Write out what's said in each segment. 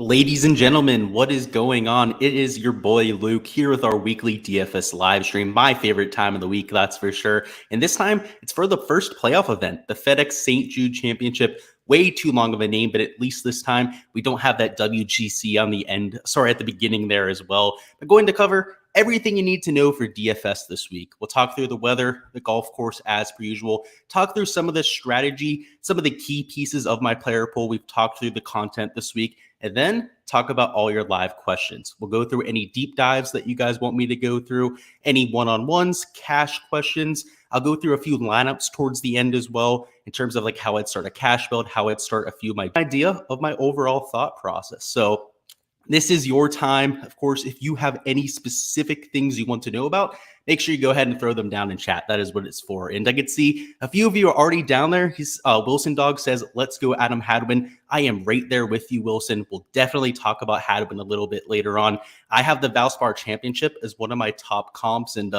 Ladies and gentlemen, what is going on? It is your boy Luke here with our weekly DFS live stream, my favorite time of the week, that's for sure. And this time, it's for the first playoff event, the FedEx St. Jude Championship. Way too long of a name, but at least this time we don't have that WGC on the end, at the beginning there as well. We're going to cover everything you need to know for DFS this week. We'll talk through the weather, the golf course as per usual, talk through some of the strategy, some of the key pieces of my player pool. We've talked through the content this week, and then talk about all your live questions. We'll go through any deep dives that you guys want me to go through, any one-on-ones, cash questions. I'll go through a few lineups towards the end as well in terms of like how I'd start a cash build, how I'd start a few of my idea of my overall thought process. So this is your time. Of course, if you have any specific things you want to know about, make sure you go ahead and throw them down in chat. That is what it's for. And I can see a few of you are already down there. He's Wilson Dog says, let's go Adam Hadwin. I am right there with you, Wilson. We'll definitely talk about Hadwin a little bit later on. I have the Valspar Championship as one of my top comps, and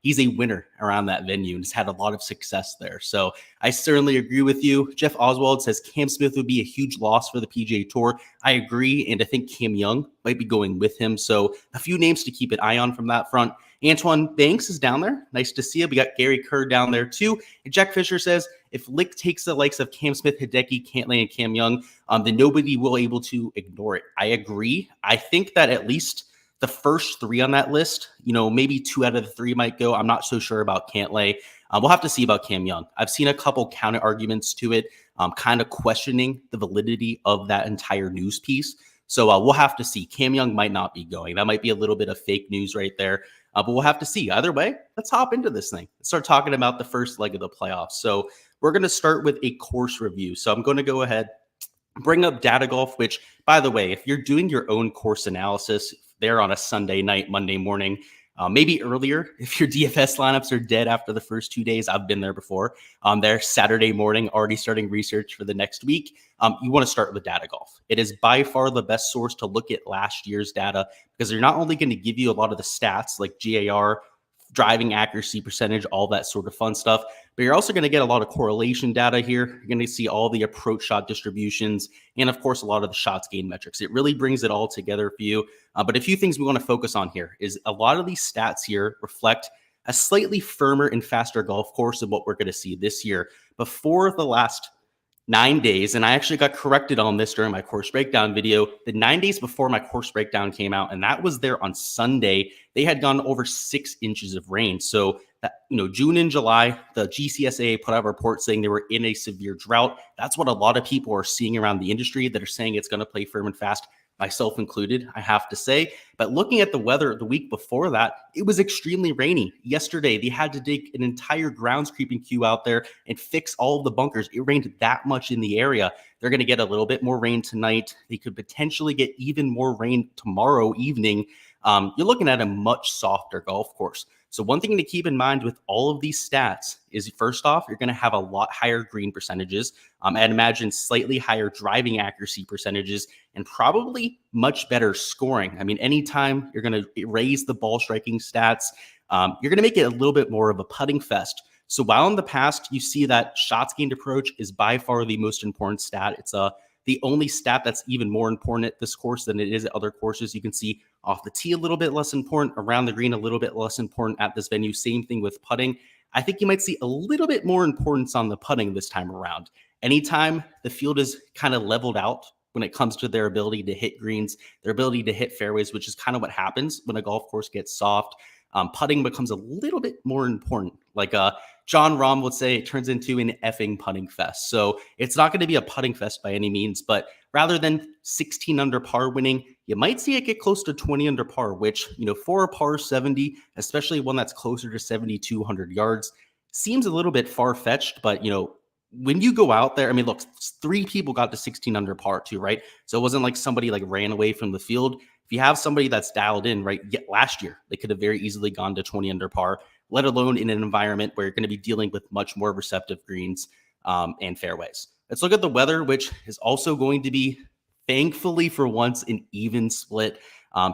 he's a winner around that venue and has had a lot of success there. So I certainly agree with you. Jeff Oswald says Cam Smith would be a huge loss for the PGA Tour. I agree, and I think Cam Young might be going with him. So a few names to keep an eye on from that front. Antoine Banks is down there. Nice to see you. We got Gary Kerr down there too. And Jack Fisher says, if Lick takes the likes of Cam Smith, Hideki, Cantlay, and Cam Young, then nobody will be able to ignore it. I agree. I think that at least the first three on that list, maybe 2 out of the 3 might go. I'm not so sure about Cantlay. We'll have to see about Cam Young. I've seen a couple counter arguments to it, kind of questioning the validity of that entire news piece. So we'll have to see. Cam Young might not be going. That might be a little bit of fake news right there. But we'll have to see. Either way, let's hop into this thing. Let's start talking about the first leg of the playoffs. So we're going to start with a course review. So I'm going to go ahead, bring up Data Golf, which, by the way, if you're doing your own course analysis there on a Sunday night, Monday morning, maybe earlier, if your DFS lineups are dead after the first 2 days, I've been there before. There Saturday morning, already starting research for the next week. You want to start with Data Golf. It is by far the best source to look at last year's data because they're not only going to give you a lot of the stats like GAR, driving accuracy percentage, all that sort of fun stuff, but you're also going to get a lot of correlation data here. You're going to see all the approach shot distributions and, of course, a lot of the shots gained metrics. It really brings it all together for you. But a few things we want to focus on here is a lot of these stats here reflect a slightly firmer and faster golf course than what we're going to see this year. Before the last 9 days, and I actually got corrected on this during my course breakdown video, the 9 days before my course breakdown came out, and that was there on Sunday, they had gone over 6 inches of rain. So that, June and July, the GCSA put out a report saying they were in a severe drought. That's what a lot of people are seeing around the industry that are saying it's going to play firm and fast, myself included, I have to say. But looking at the weather the week before that, it was extremely rainy. Yesterday, they had to dig an entire groundskeeping queue out there and fix all of the bunkers. It rained that much in the area. They're going to get a little bit more rain tonight. They could potentially get even more rain tomorrow evening. You're looking at a much softer golf course. So one thing to keep in mind with all of these stats is, first off, you're going to have a lot higher green percentages. I'd imagine slightly higher driving accuracy percentages and probably much better scoring. I mean, anytime you're going to raise the ball striking stats, you're going to make it a little bit more of a putting fest. So while in the past, you see that shots gained approach is by far the most important stat. It's the only stat that's even more important at this course than it is at other courses. You can see off the tee a little bit less important, around the green a little bit less important at this venue. Same thing with putting. I think you might see a little bit more importance on the putting this time around. Anytime the field is kind of leveled out when it comes to their ability to hit greens, their ability to hit fairways, which is kind of what happens when a golf course gets soft, putting becomes a little bit more important. Like John Rahm would say, it turns into an effing putting fest. So it's not going to be a putting fest by any means, but rather than 16 under par winning, you might see it get close to 20 under par, which, for a par 70, especially one that's closer to 7,200 yards, seems a little bit far-fetched. But, when you go out there, I mean, look, 3 people got to 16 under par too, right? So it wasn't like somebody like ran away from the field. If you have somebody that's dialed in, right, last year, they could have very easily gone to 20 under par, let alone in an environment where you're going to be dealing with much more receptive greens and fairways. Let's look at the weather, which is also going to be, thankfully for once, an even split.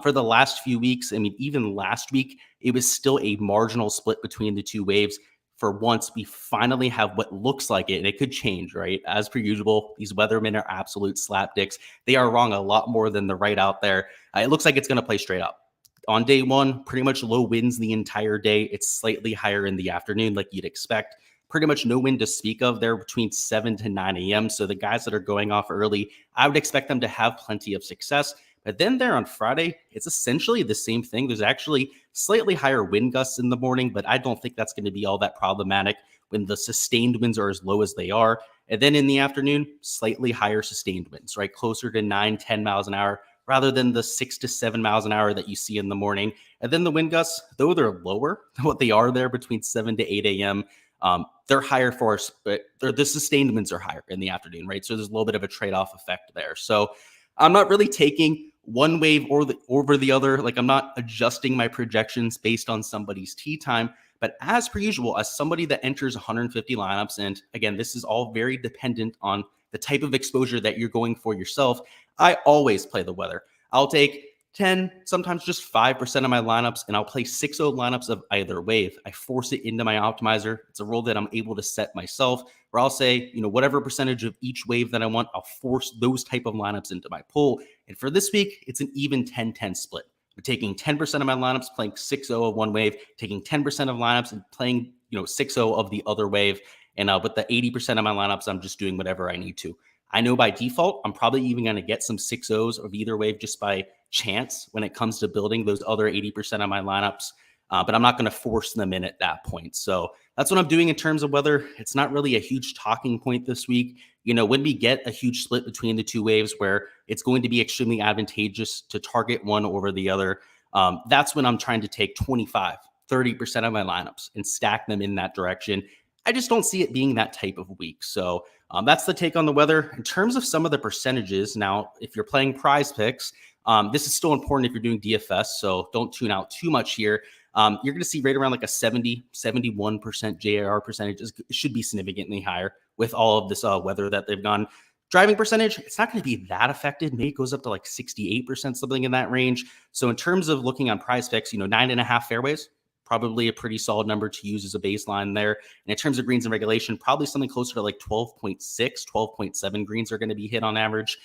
For the last few weeks, I mean, even last week, it was still a marginal split between the two waves. for once, we finally have what looks like it, and it could change, right? As per usual, these weathermen are absolute slapdicks. They are wrong a lot more than the right out there. It looks like it's going to play straight up. On day one, pretty much low winds the entire day. It's slightly higher in the afternoon, like you'd expect. Pretty much no wind to speak of. They're between 7 to 9 a.m. So the guys that are going off early, I would expect them to have plenty of success. But then there on Friday, it's essentially the same thing. There's actually slightly higher wind gusts in the morning, but I don't think that's going to be all that problematic when the sustained winds are as low as they are. And then in the afternoon, slightly higher sustained winds, right? Closer to 9, 10 miles an hour rather than the 6 to 7 miles an hour that you see in the morning. And then the wind gusts, though they're lower than what they are there between 7 to 8 a.m., they're higher for us, but the sustained winds are higher in the afternoon, right? So there's a little bit of a trade-off effect there. So I'm not really taking one wave over the other. Like, I'm not adjusting my projections based on somebody's tee time. But as per usual, as somebody that enters 150 lineups, and again, this is all very dependent on the type of exposure that you're going for yourself, I always play the weather. I'll take 10, sometimes just 5% of my lineups, and I'll play 6-0 lineups of either wave. I force it into my optimizer. It's a rule that I'm able to set myself, where I'll say, whatever percentage of each wave that I want, I'll force those type of lineups into my pool. And for this week, it's an even 10-10 split. I'm taking 10% of my lineups, playing 6-0 of one wave, taking 10% of lineups and playing, 6-0 of the other wave. And with the 80% of my lineups, I'm just doing whatever I need to. I know by default, I'm probably even going to get some 6-0s of either wave just by chance when it comes to building those other 80% of my lineups. But I'm not going to force them in at that point. So that's what I'm doing in terms of weather. It's not really a huge talking point this week. When we get a huge split between the two waves where it's going to be extremely advantageous to target one over the other, that's when I'm trying to take 25, 30% of my lineups and stack them in that direction. I just don't see it being that type of week. So that's the take on the weather. In terms of some of the percentages, now, if you're playing prize picks, this is still important if you're doing DFS, so don't tune out too much here. You're going to see right around like a 70, 71% JAR percentage. It should be significantly higher with all of this weather that they've gone. Driving percentage, it's not going to be that affected. Maybe it goes up to like 68%, something in that range. So in terms of looking on prize picks, 9.5 fairways, probably a pretty solid number to use as a baseline there. And in terms of greens and regulation, probably something closer to like 12.6, 12.7 greens are going to be hit on average,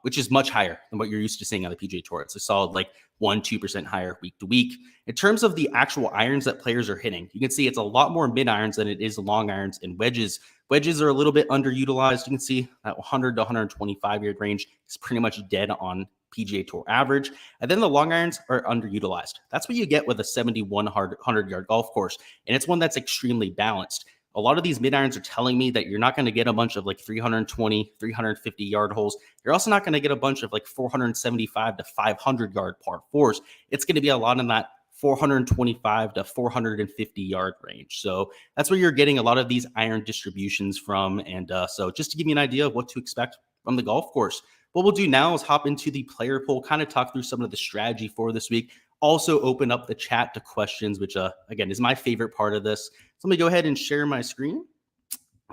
which is much higher than what you're used to seeing on the PGA Tour. It's a solid like 1-2% higher week to week. In terms of the actual irons that players are hitting, you can see it's a lot more mid irons than it is long irons and wedges. Wedges are a little bit underutilized. You can see that 100 to 125 yard range is pretty much dead on PGA Tour average. And then the long irons are underutilized. That's what you get with a 7,100 yard golf course. And it's one that's extremely balanced. A lot of these mid irons are telling me that you're not going to get a bunch of like 320, 350 yard holes. You're also not going to get a bunch of like 475 to 500 yard par fours. It's going to be a lot in that 425 to 450 yard range. So that's where you're getting a lot of these iron distributions from. And so just to give you an idea of what to expect from the golf course, what we'll do now is hop into the player poll, kind of talk through some of the strategy for this week. Also open up the chat to questions, which again is my favorite part of this. So let me go ahead and share my screen,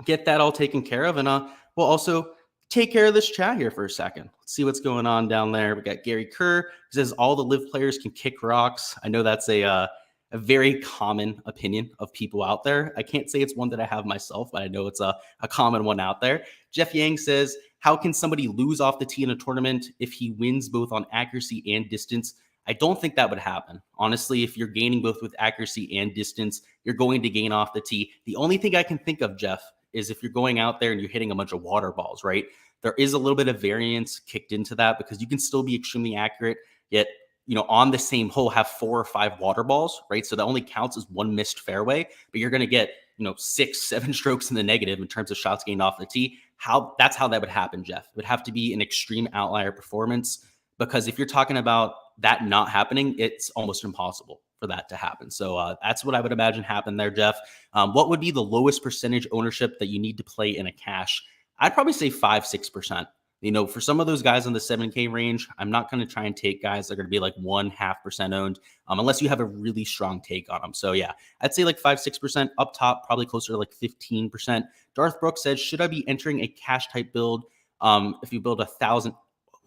get that all taken care of, and we'll also take care of this chat here for a second. Let's see what's going on down there. We got Gary Kerr, who says all the live players can kick rocks. I know that's a very common opinion of people out there. I can't say it's one that I have myself, but I know it's a common one out there. Jeff Yang says, how can somebody lose off the tee in a tournament if he wins both on accuracy and distance? I don't think that would happen. Honestly, if you're gaining both with accuracy and distance, you're going to gain off the tee. The only thing I can think of, Jeff, is if you're going out there and you're hitting a bunch of water balls, right? There is a little bit of variance kicked into that because you can still be extremely accurate, yet, on the same hole have 4 or 5 water balls, right? So that only counts as one missed fairway, but you're going to get, 6, 7 strokes in the negative in terms of shots gained off the tee. That's how that would happen, Jeff. It would have to be an extreme outlier performance, because if you're talking about that not happening, it's almost impossible for that to happen. So that's what I would imagine happened there, Jeff. What would be the lowest percentage ownership that you need to play in a cash? I'd probably say 5-6%. For some of those guys in the 7K range, I'm not going to try and take guys that are going to be like 0.5% owned, unless you have a really strong take on them. So yeah, I'd say like 5-6% up top, probably closer to like 15%. Darth Brooks says, should I be entering a cash type build if you build 1,000?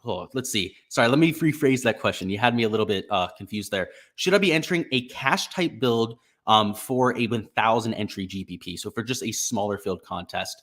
Oh, let's see. Sorry, let me rephrase that question. You had me a little bit confused there. Should I be entering a cash type build for a 1,000 entry GPP. So for just a smaller field contest,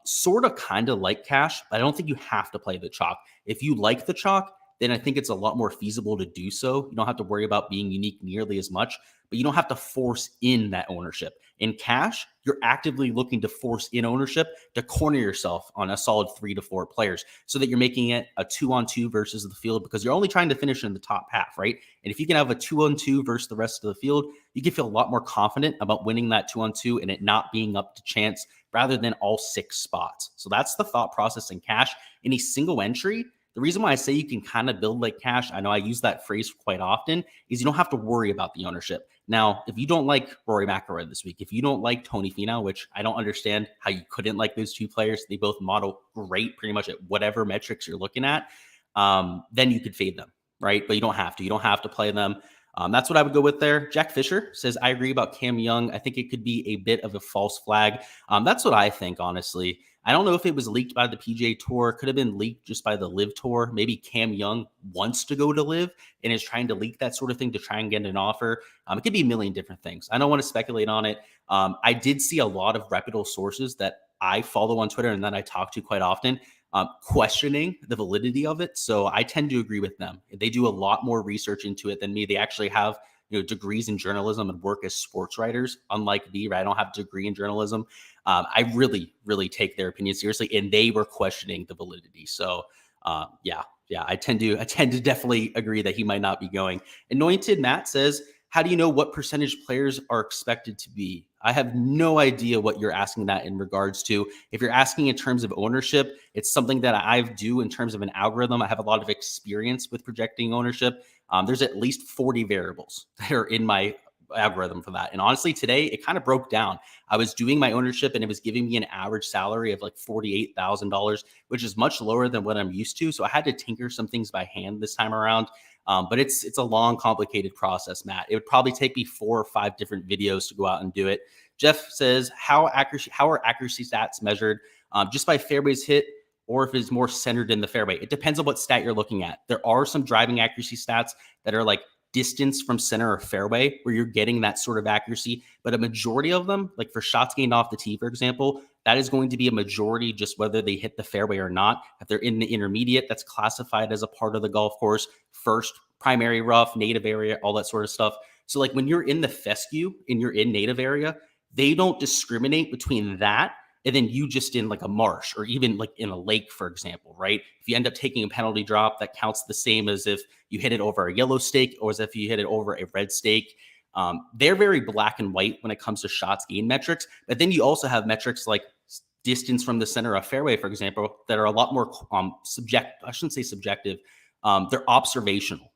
sort of kind of like cash, but I don't think you have to play the chalk. If you like the chalk, then I think it's a lot more feasible to do so. You don't have to worry about being unique nearly as much, but you don't have to force in that ownership. In cash, you're actively looking to force in ownership to corner yourself on a solid 3 to 4 players so that you're making it a 2-on-2 versus the field, because you're only trying to finish in the top half, right? And if you can have a 2-on-2 versus the rest of the field, you can feel a lot more confident about winning that 2-on-2 and it not being up to chance rather than all 6 spots. So that's the thought process in cash. In a single entry, the reason why I say you can kind of build like cash, I know I use that phrase quite often, is you don't have to worry about the ownership. Now, if you don't like Rory McIlroy this week, if you don't like Tony Finau, which I don't understand how you couldn't like those 2 players, they both model great pretty much at whatever metrics you're looking at, then you could fade them, right? But you don't have to. You don't have to play them. That's what I would go with there. Jack Fisher says, I agree about Cam Young. I think it could be a bit of a false flag. That's what I think, honestly. I don't know if it was leaked by the PGA Tour. Could have been leaked just by the Live Tour. Maybe Cam Young wants to go to Live and is trying to leak that sort of thing to try and get an offer. It could be a million different things. I don't want to speculate on it. I did see a lot of reputable sources that I follow on Twitter and that I talk to quite often questioning the validity of it. So I tend to agree with them. They do a lot more research into it than me. They actually have degrees in journalism and work as sports writers, unlike me, right? I don't have a degree in journalism. I really, really take their opinion seriously, and they were questioning the validity. So yeah, I tend to definitely agree that he might not be going. Anointed Matt says, how do you know what percentage players are expected to be? I have no idea what you're asking that in regards to. If you're asking in terms of ownership, it's something that I do in terms of an algorithm. I have a lot of experience with projecting ownership. There's at least 40 variables that are in my algorithm for that. And honestly, today it kind of broke down. I was doing my ownership and it was giving me an average salary of like $48,000, which is much lower than what I'm used to. So I had to tinker some things by hand this time around. But it's a long, complicated process, Matt. It would probably take me 4 or 5 different videos to go out and do it. Jeff says, how are accuracy stats measured? Just by fairways hit, or if it's more centered in the fairway? It depends on what stat you're looking at. There are some driving accuracy stats that are like distance from center of fairway, where you're getting that sort of accuracy. But a majority of them, like for shots gained off the tee, for example, that is going to be a majority just whether they hit the fairway or not. If they're in the intermediate, that's classified as a part of the golf course. First, primary rough, native area, all that sort of stuff. So like when you're in the fescue and you're in native area, they don't discriminate between that and then you just in like a marsh or even like in a lake, for example, right? If you end up taking a penalty drop, that counts the same as if you hit it over a yellow stake or as if you hit it over a red stake. They're very black and white when it comes to shots gain metrics. But then you also have metrics like distance from the center of fairway, for example, that are a lot more I shouldn't say subjective. They're observational.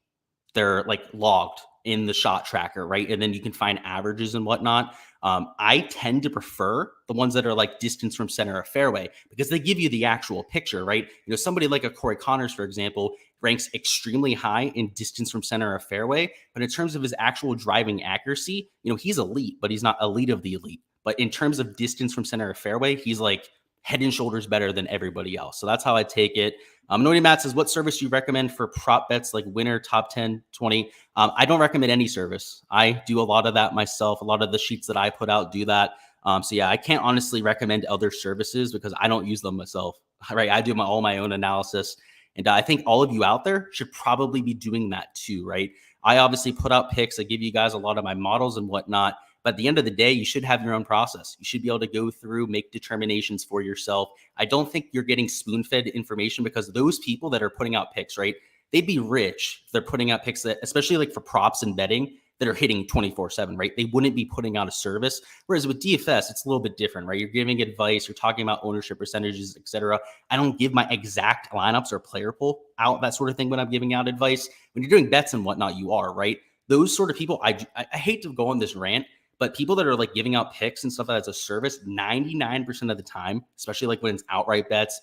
They're like logged in the shot tracker, right? And then you can find averages and whatnot. I tend to prefer the ones that are like distance from center of fairway because they give you the actual picture, right? Somebody like a Corey Connors, for example, ranks extremely high in distance from center of fairway, but in terms of his actual driving accuracy, he's elite, but he's not elite of the elite. But in terms of distance from center of fairway, he's like head and shoulders better than everybody else. So that's how I take it. Nody Matt says, what service do you recommend for prop bets like winner, top 10, 20? I don't recommend any service. I do a lot of that myself. A lot of the sheets that I put out do that. So yeah, I can't honestly recommend other services because I don't use them myself, right? I do all my own analysis. And I think all of you out there should probably be doing that too, right? I obviously put out picks. I give you guys a lot of my models and whatnot. But at the end of the day, you should have your own process. You should be able to go through, make determinations for yourself. I don't think you're getting spoon-fed information because those people that are putting out picks, right, they'd be rich if they're putting out picks that, especially like for props and betting, that are hitting 24/7, right? They wouldn't be putting out a service. Whereas with DFS, it's a little bit different, right? You're giving advice, you're talking about ownership percentages, etc. I don't give my exact lineups or player pool out, that sort of thing when I'm giving out advice. When you're doing bets and whatnot, you are, right? Those sort of people, I hate to go on this rant, but people that are like giving out picks and stuff as a service, 99% of the time, especially like when it's outright bets,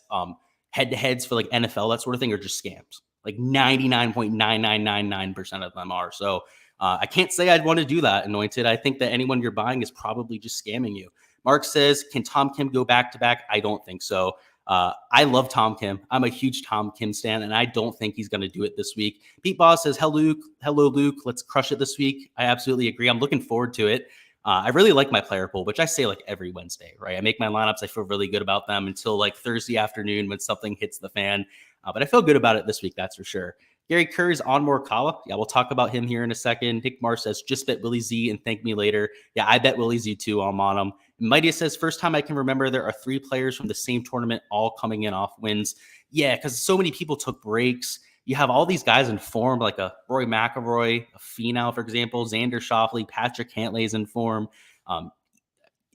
head-to-heads for like NFL, that sort of thing, are just scams. Like 99.9999% of them are. So I can't say I'd want to do that, Anointed. I think that anyone you're buying is probably just scamming you. Mark says, can Tom Kim go back-to-back? I don't think so. I love Tom Kim. I'm a huge Tom Kim stan, and I don't think he's going to do it this week. Pete Boss says, hello, Luke. Let's crush it this week. I absolutely agree. I'm looking forward to it. I really like my player pool, which I say like every Wednesday, right? I make my lineups. I feel really good about them until like Thursday afternoon when something hits the fan. But I feel good about it this week, that's for sure. Gary Kerr's on Morikawa. Yeah, we'll talk about him here in a second. Nick Marr says, just bet Willie Z and thank me later. Yeah, I bet Willie Z too. I'm on him. Mighty says, first time I can remember there are 3 players from the same tournament all coming in off wins. Yeah, because so many people took breaks. You have all these guys in form, like a Rory McIlroy, a Finau, for example, Xander Schauffele, Patrick Cantlay's in form.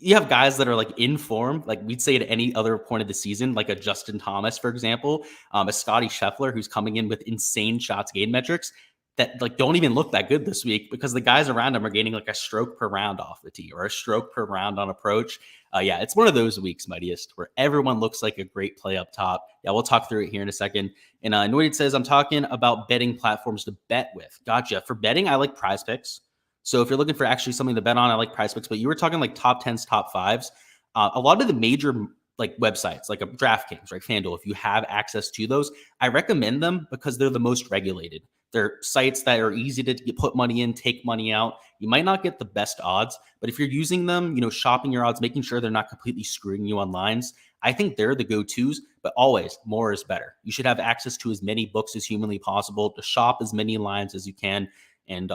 You have guys that are like in form, like we'd say at any other point of the season, like a Justin Thomas, for example, a Scotty Scheffler, who's coming in with insane shots gain metrics that like don't even look that good this week because the guys around him are gaining like a stroke per round off the tee or a stroke per round on approach. Yeah, it's one of those weeks, Mightiest, where everyone looks like a great play up top. Yeah, we'll talk through it here in a second. And Noided says, I'm talking about betting platforms to bet with. Gotcha. For betting, I like Prize Picks. So if you're looking for actually something to bet on, I like Prize Picks, but you were talking like top 10s, top 5s. A lot of the major like websites, like a DraftKings, right? FanDuel, if you have access to those, I recommend them because they're the most regulated. They're sites that are easy to put money in, take money out. You might not get the best odds, but if you're using them, shopping your odds, making sure they're not completely screwing you on lines, I think they're the go-tos, but always more is better. You should have access to as many books as humanly possible, to shop as many lines as you can, and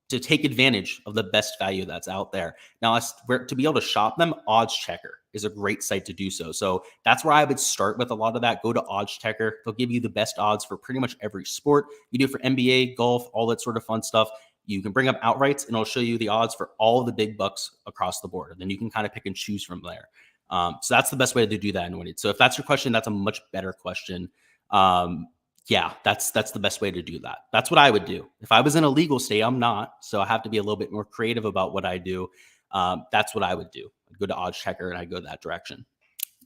to take advantage of the best value that's out there. Now, to be able to shop them, Odds Checker is a great site to do so. So that's where I would start with a lot of that. Go to Odds Checker. They'll give you the best odds for pretty much every sport. You do for NBA, golf, all that sort of fun stuff. You can bring up outrights and it'll show you the odds for all the big bucks across the board. And then you can kind of pick and choose from there. So that's the best way to do that. So if that's your question, that's a much better question. Yeah, that's the best way to do that. That's what I would do. If I was in a legal state, I'm not. So I have to be a little bit more creative about what I do. That's what I would do. I'd go to Odds Checker and I'd go that direction.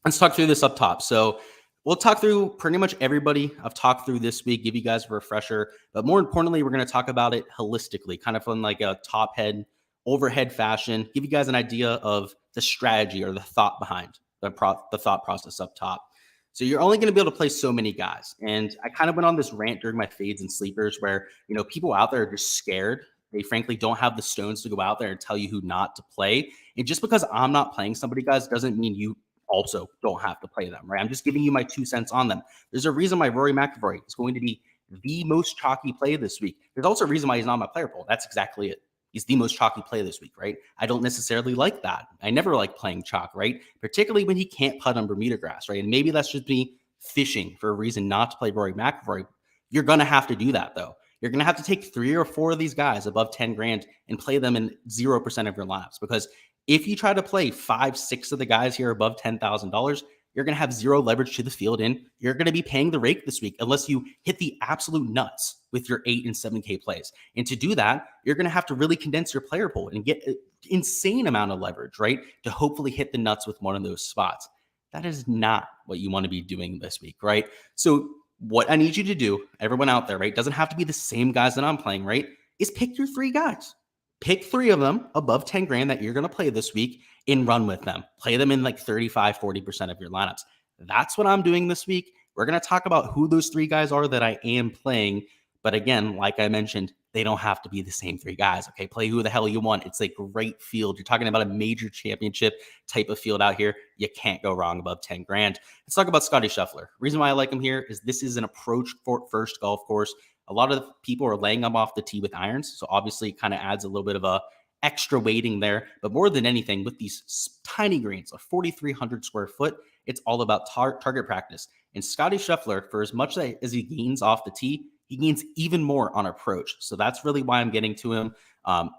Let's talk through this up top. So we'll talk through pretty much everybody I've talked through this week, give you guys a refresher. But more importantly, we're going to talk about it holistically, kind of from like a top head, overhead fashion, give you guys an idea of the strategy or the thought behind the thought process up top. So you're only going to be able to play so many guys. And I kind of went on this rant during my fades and sleepers where, people out there are just scared. They frankly don't have the stones to go out there and tell you who not to play. And just because I'm not playing somebody, guys, doesn't mean you also don't have to play them, right? I'm just giving you my 2 cents on them. There's a reason why Rory McIlroy is going to be the most chalky play this week. There's also a reason why he's not on my player pool. That's exactly it. He's the most chalky play this week, right? I don't necessarily like that. I never like playing chalk, right? Particularly when he can't putt on Bermuda grass, right? And maybe that's just me fishing for a reason not to play Rory McIlroy. You're going to have to do that, though. You're going to have to take 3 or 4 of these guys above 10 grand and play them in 0% of your lineups. Because if you try to play 5, 6 of the guys here above $10,000, you're going to have 0 leverage to the field, and you're going to be paying the rake this week unless you hit the absolute nuts with your 8 and 7K plays. And to do that, you're going to have to really condense your player pool and get an insane amount of leverage, right? To hopefully hit the nuts with one of those spots. That is not what you want to be doing this week, right? So what I need you to do, everyone out there, right? Doesn't have to be the same guys that I'm playing, right? Is pick your 3 guys. Pick 3 of them above 10 grand that you're going to play this week and run with them. Play them in like 35, 40% of your lineups. That's what I'm doing this week. We're going to talk about who those 3 guys are that I am playing. But again, like I mentioned, they don't have to be the same 3 guys. Okay, play who the hell you want. It's a great field. You're talking about a major championship type of field out here. You can't go wrong above 10 grand. Let's talk about Scotty Scheffler. Reason why I like him here is this is an approach first golf course. A lot of people are laying them off the tee with irons. So obviously it kind of adds a little bit of a extra weighting there. But more than anything, with these tiny greens of 4,300 square foot, it's all about target practice. And Scotty Scheffler, for as much as he gains off the tee, he gains even more on approach. So that's really why I'm getting to him.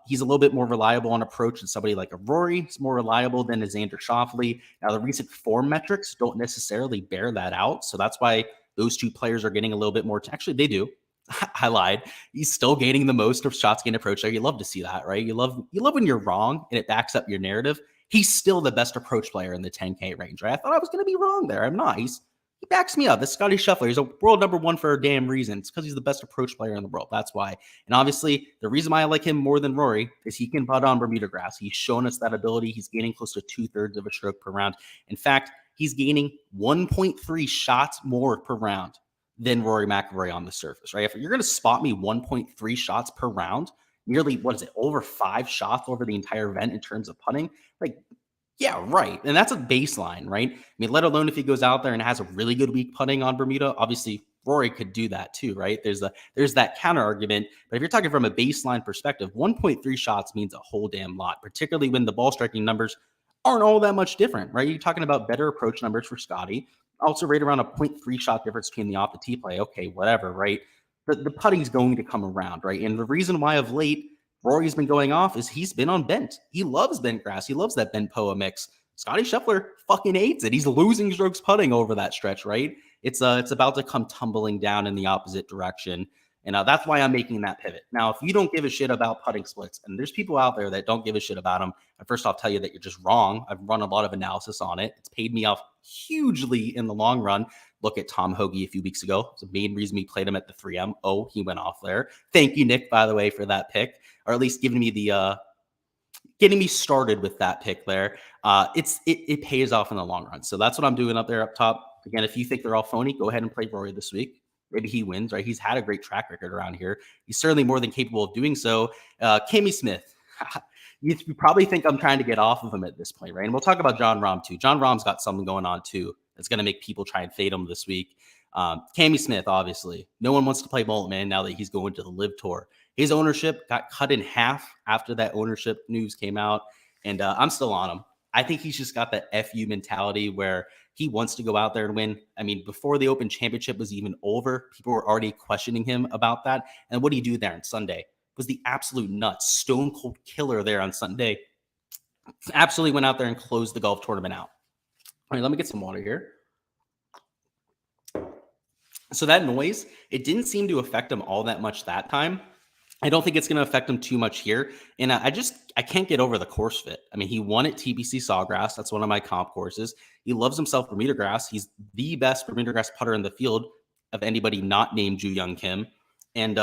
He's a little bit more reliable on approach than somebody like a Rory. He's more reliable than a Xander Schauffele. Now, the recent form metrics don't necessarily bear that out. So that's why those 2 players are getting a little bit more. Actually, they do. I lied. He's still gaining the most of shots gained approach there. You love to see that, right? You love when you're wrong and it backs up your narrative. He's still the best approach player in the 10K range, right? I thought I was going to be wrong there. I'm not. He backs me up. This Scotty Scheffler, he's a world number 1 for a damn reason. It's because he's the best approach player in the world. That's why. And obviously, the reason why I like him more than Rory is he can putt on Bermuda grass. He's shown us that ability. He's gaining close to 2/3 of a stroke per round. In fact, he's gaining 1.3 shots more per round than Rory McIlroy on the surface, right? If you're going to spot me 1.3 shots per round, nearly, what is it, over 5 shots over the entire event in terms of putting. Like, yeah, right. And that's a baseline, right? I mean, let alone if he goes out there and has a really good week putting on Bermuda. Obviously, Rory could do that too, right? There's that counter argument. But if you're talking from a baseline perspective, 1.3 shots means a whole damn lot, particularly when the ball striking numbers aren't all that much different, right? You're talking about better approach numbers for Scotty. Also, right around a 0.3 shot difference between the off the tee play. Okay, whatever, right? The putting's going to come around, right? And the reason why of late Rory's been going off is he's been on bent. He loves bent grass. He loves that bent POA mix. Scotty Scheffler fucking hates it. He's losing strokes putting over that stretch, right? It's about to come tumbling down in the opposite direction. And that's why I'm making that pivot. Now, if you don't give a shit about putting splits, and there's people out there that don't give a shit about them, first I'll tell you that you're just wrong. I've run a lot of analysis on it. It's paid me off hugely in the long run. Look at Tom Hoge a few weeks ago. It's the main reason we played him at the 3M. Oh, he went off there. Thank you, Nick, by the way, for that pick, or at least giving me the getting me started with that pick there. It pays off in the long run. So that's what I'm doing up there up top. Again, if you think they're all phony, go ahead and play Rory this week. Maybe he wins, right? He's had a great track record around here. He's certainly more than capable of doing so. Cammy Smith. You probably think I'm trying to get off of him at this point, right? And we'll talk about Jon Rahm too. Jon Rahm's got something going on too that's going to make people try and fade him this week. Cammy Smith, obviously. No one wants to play Mullet now that he's going to the Live Tour. His ownership got cut in half after that ownership news came out, and I'm still on him. I think he's just got that FU mentality where he wants to go out there and win. I mean, before the Open Championship was even over, people were already questioning him about that. And what did he do there on Sunday? Was the absolute nuts, stone cold killer there on Sunday. Absolutely went out there and closed the golf tournament out. All right, let me get some water here. So that noise, it didn't seem to affect him all that much that time. I don't think it's going to affect him too much here. And I can't get over the course fit. I mean, he won at TPC Sawgrass. That's one of my comp courses. He loves himself Bermuda grass. He's the best Bermuda grass putter in the field of anybody not named Ju Young Kim. And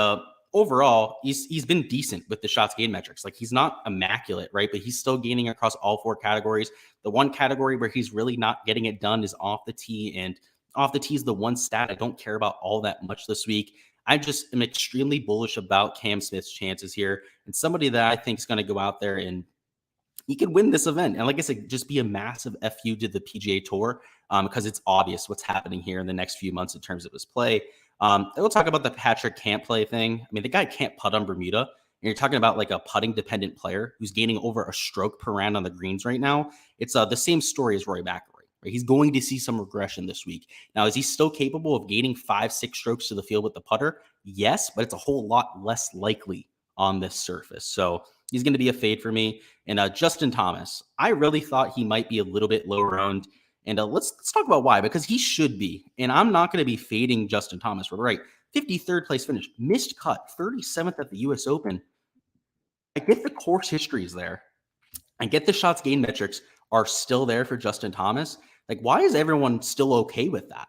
overall, he's been decent with the shots gained metrics. Like, he's not immaculate, right? But he's still gaining across all 4 categories. The one category where he's really not getting it done is off the tee. And off the tee is the one stat I don't care about all that much this week. I just am extremely bullish about Cam Smith's chances here, and somebody that I think is going to go out there and he could win this event. And like I said, just be a massive FU to the PGA Tour because it's obvious what's happening here in the next few months in terms of his play. We'll talk about the Patrick can't play thing. I mean, the guy can't putt on Bermuda. And you're talking about like a putting dependent player who's gaining over a stroke per round on the greens right now. It's the same story as Rory McIlroy. Right? He's going to see some regression this week. Now, is he still capable of gaining 5-6 strokes to the field with the putter? Yes, but it's a whole lot less likely on this surface. So he's going to be a fade for me. And Justin Thomas, I really thought he might be a little bit lower owned. And let's talk about why, because he should be. And I'm not going to be fading Justin Thomas. We're right. 53rd place finish, missed cut, 37th at the U.S. Open. I get the course history is there. I get the shots gained metrics are still there for Justin Thomas. Like, why is everyone still okay with that?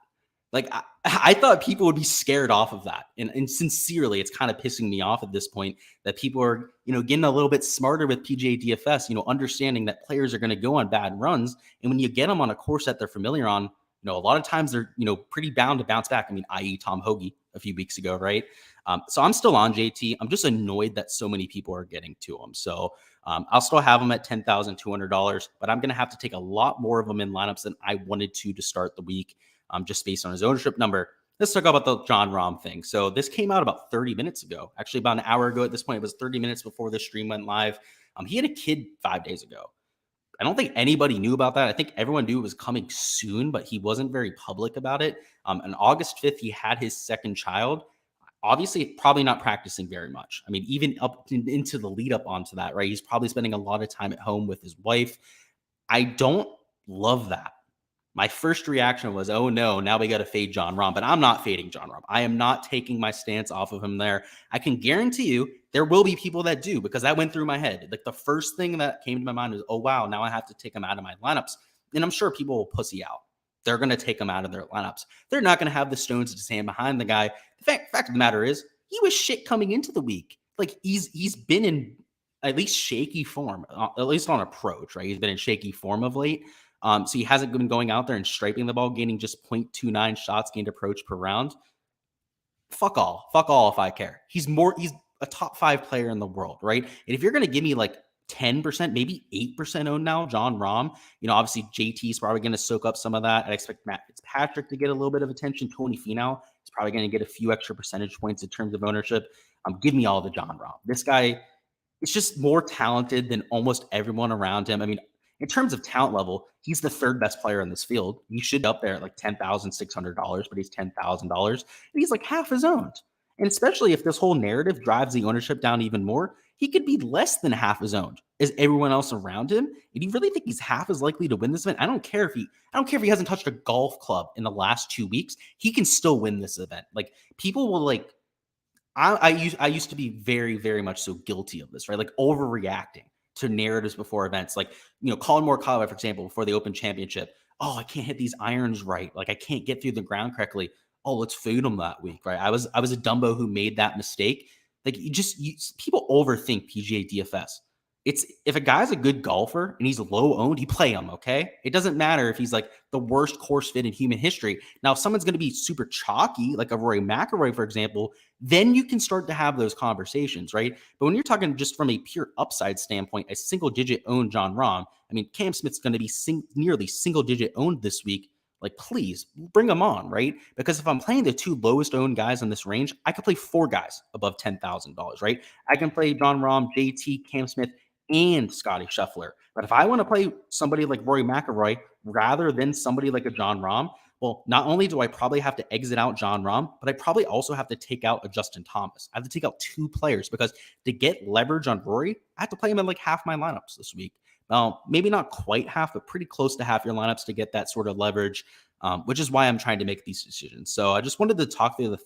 Like, I thought people would be scared off of that. And sincerely, it's kind of pissing me off at this point that people are, getting a little bit smarter with PGA DFS, understanding that players are going to go on bad runs. And when you get them on a course that they're familiar on, a lot of times they're, pretty bound to bounce back. I mean, i.e. Tom Hoge a few weeks ago, right? So I'm still on JT. I'm just annoyed that so many people are getting to him. So I'll still have him at $10,200, but I'm going to have to take a lot more of them in lineups than I wanted to start the week, just based on his ownership number. Let's talk about the Jon Rahm thing. So this came out about 30 minutes ago, actually about an hour ago at this point. It was 30 minutes before the stream went live. He had a kid 5 days ago. I don't think anybody knew about that. I think everyone knew it was coming soon, but he wasn't very public about it. On August 5th, he had his second child. Obviously, probably not practicing very much. I mean, even up into the lead up onto that, right? He's probably spending a lot of time at home with his wife. I don't love that. My first reaction was, oh no, now we got to fade Jon Rahm, but I'm not fading Jon Rahm. I am not taking my stance off of him there. I can guarantee you there will be people that do, because that went through my head. Like, the first thing that came to my mind was, oh wow, now I have to take him out of my lineups. And I'm sure people will pussy out. They're going to take him out of their lineups. They're not going to have the stones to stand behind the guy. The fact of the matter is, he was shit coming into the week. Like, he's been in at least shaky form, at least on approach, right? He's been in shaky form of late. So he hasn't been going out there and striping the ball, gaining just 0.29 shots gained approach per round. Fuck all if I care. He's a top 5 player in the world, right? And if you're going to give me like 10%, maybe 8% owned now, John Rahm, obviously JT is probably going to soak up some of that. I expect Matt Fitzpatrick to get a little bit of attention. Tony Finau is probably going to get a few extra percentage points in terms of ownership. Give me all the John Rahm. This guy is just more talented than almost everyone around him. I mean, in terms of talent level, he's the third best player in this field. He should be up there at like $10,600, but he's $10,000. And he's like half his owned. And especially if this whole narrative drives the ownership down even more, he could be less than half as owned as everyone else around him. And you really think he's half as likely to win this event? I don't care if he hasn't touched a golf club in the last 2 weeks. He can still win this event. Like people will like I used to be very, very much so guilty of this, right? Like overreacting to narratives before events. Like, Colin Morikawa, for example, before the Open Championship. Oh, I can't hit these irons right. Like I can't get through the ground correctly. Oh, let's fade him that week, right? I was a Dumbo who made that mistake. Like people overthink PGA DFS. It's if a guy's a good golfer and he's low owned, you play him, okay? It doesn't matter if he's like the worst course fit in human history. Now, if someone's going to be super chalky, like a Rory McIlroy, for example, then you can start to have those conversations, right? But when you're talking just from a pure upside standpoint, a single digit owned John Rahm, I mean, Cam Smith's going to be nearly single digit owned this week. Like, please bring them on, right? Because if I'm playing the 2 lowest owned guys in this range, I could play 4 guys above $10,000, right? I can play John Rahm, JT, Cam Smith, and Scotty Scheffler. But if I want to play somebody like Rory McIlroy rather than somebody like a John Rahm, well, not only do I probably have to exit out John Rahm, but I probably also have to take out a Justin Thomas. I have to take out 2 players because to get leverage on Rory, I have to play him in like half my lineups this week. Maybe not quite half, but pretty close to half your lineups to get that sort of leverage, which is why I'm trying to make these decisions. So I just wanted to talk through the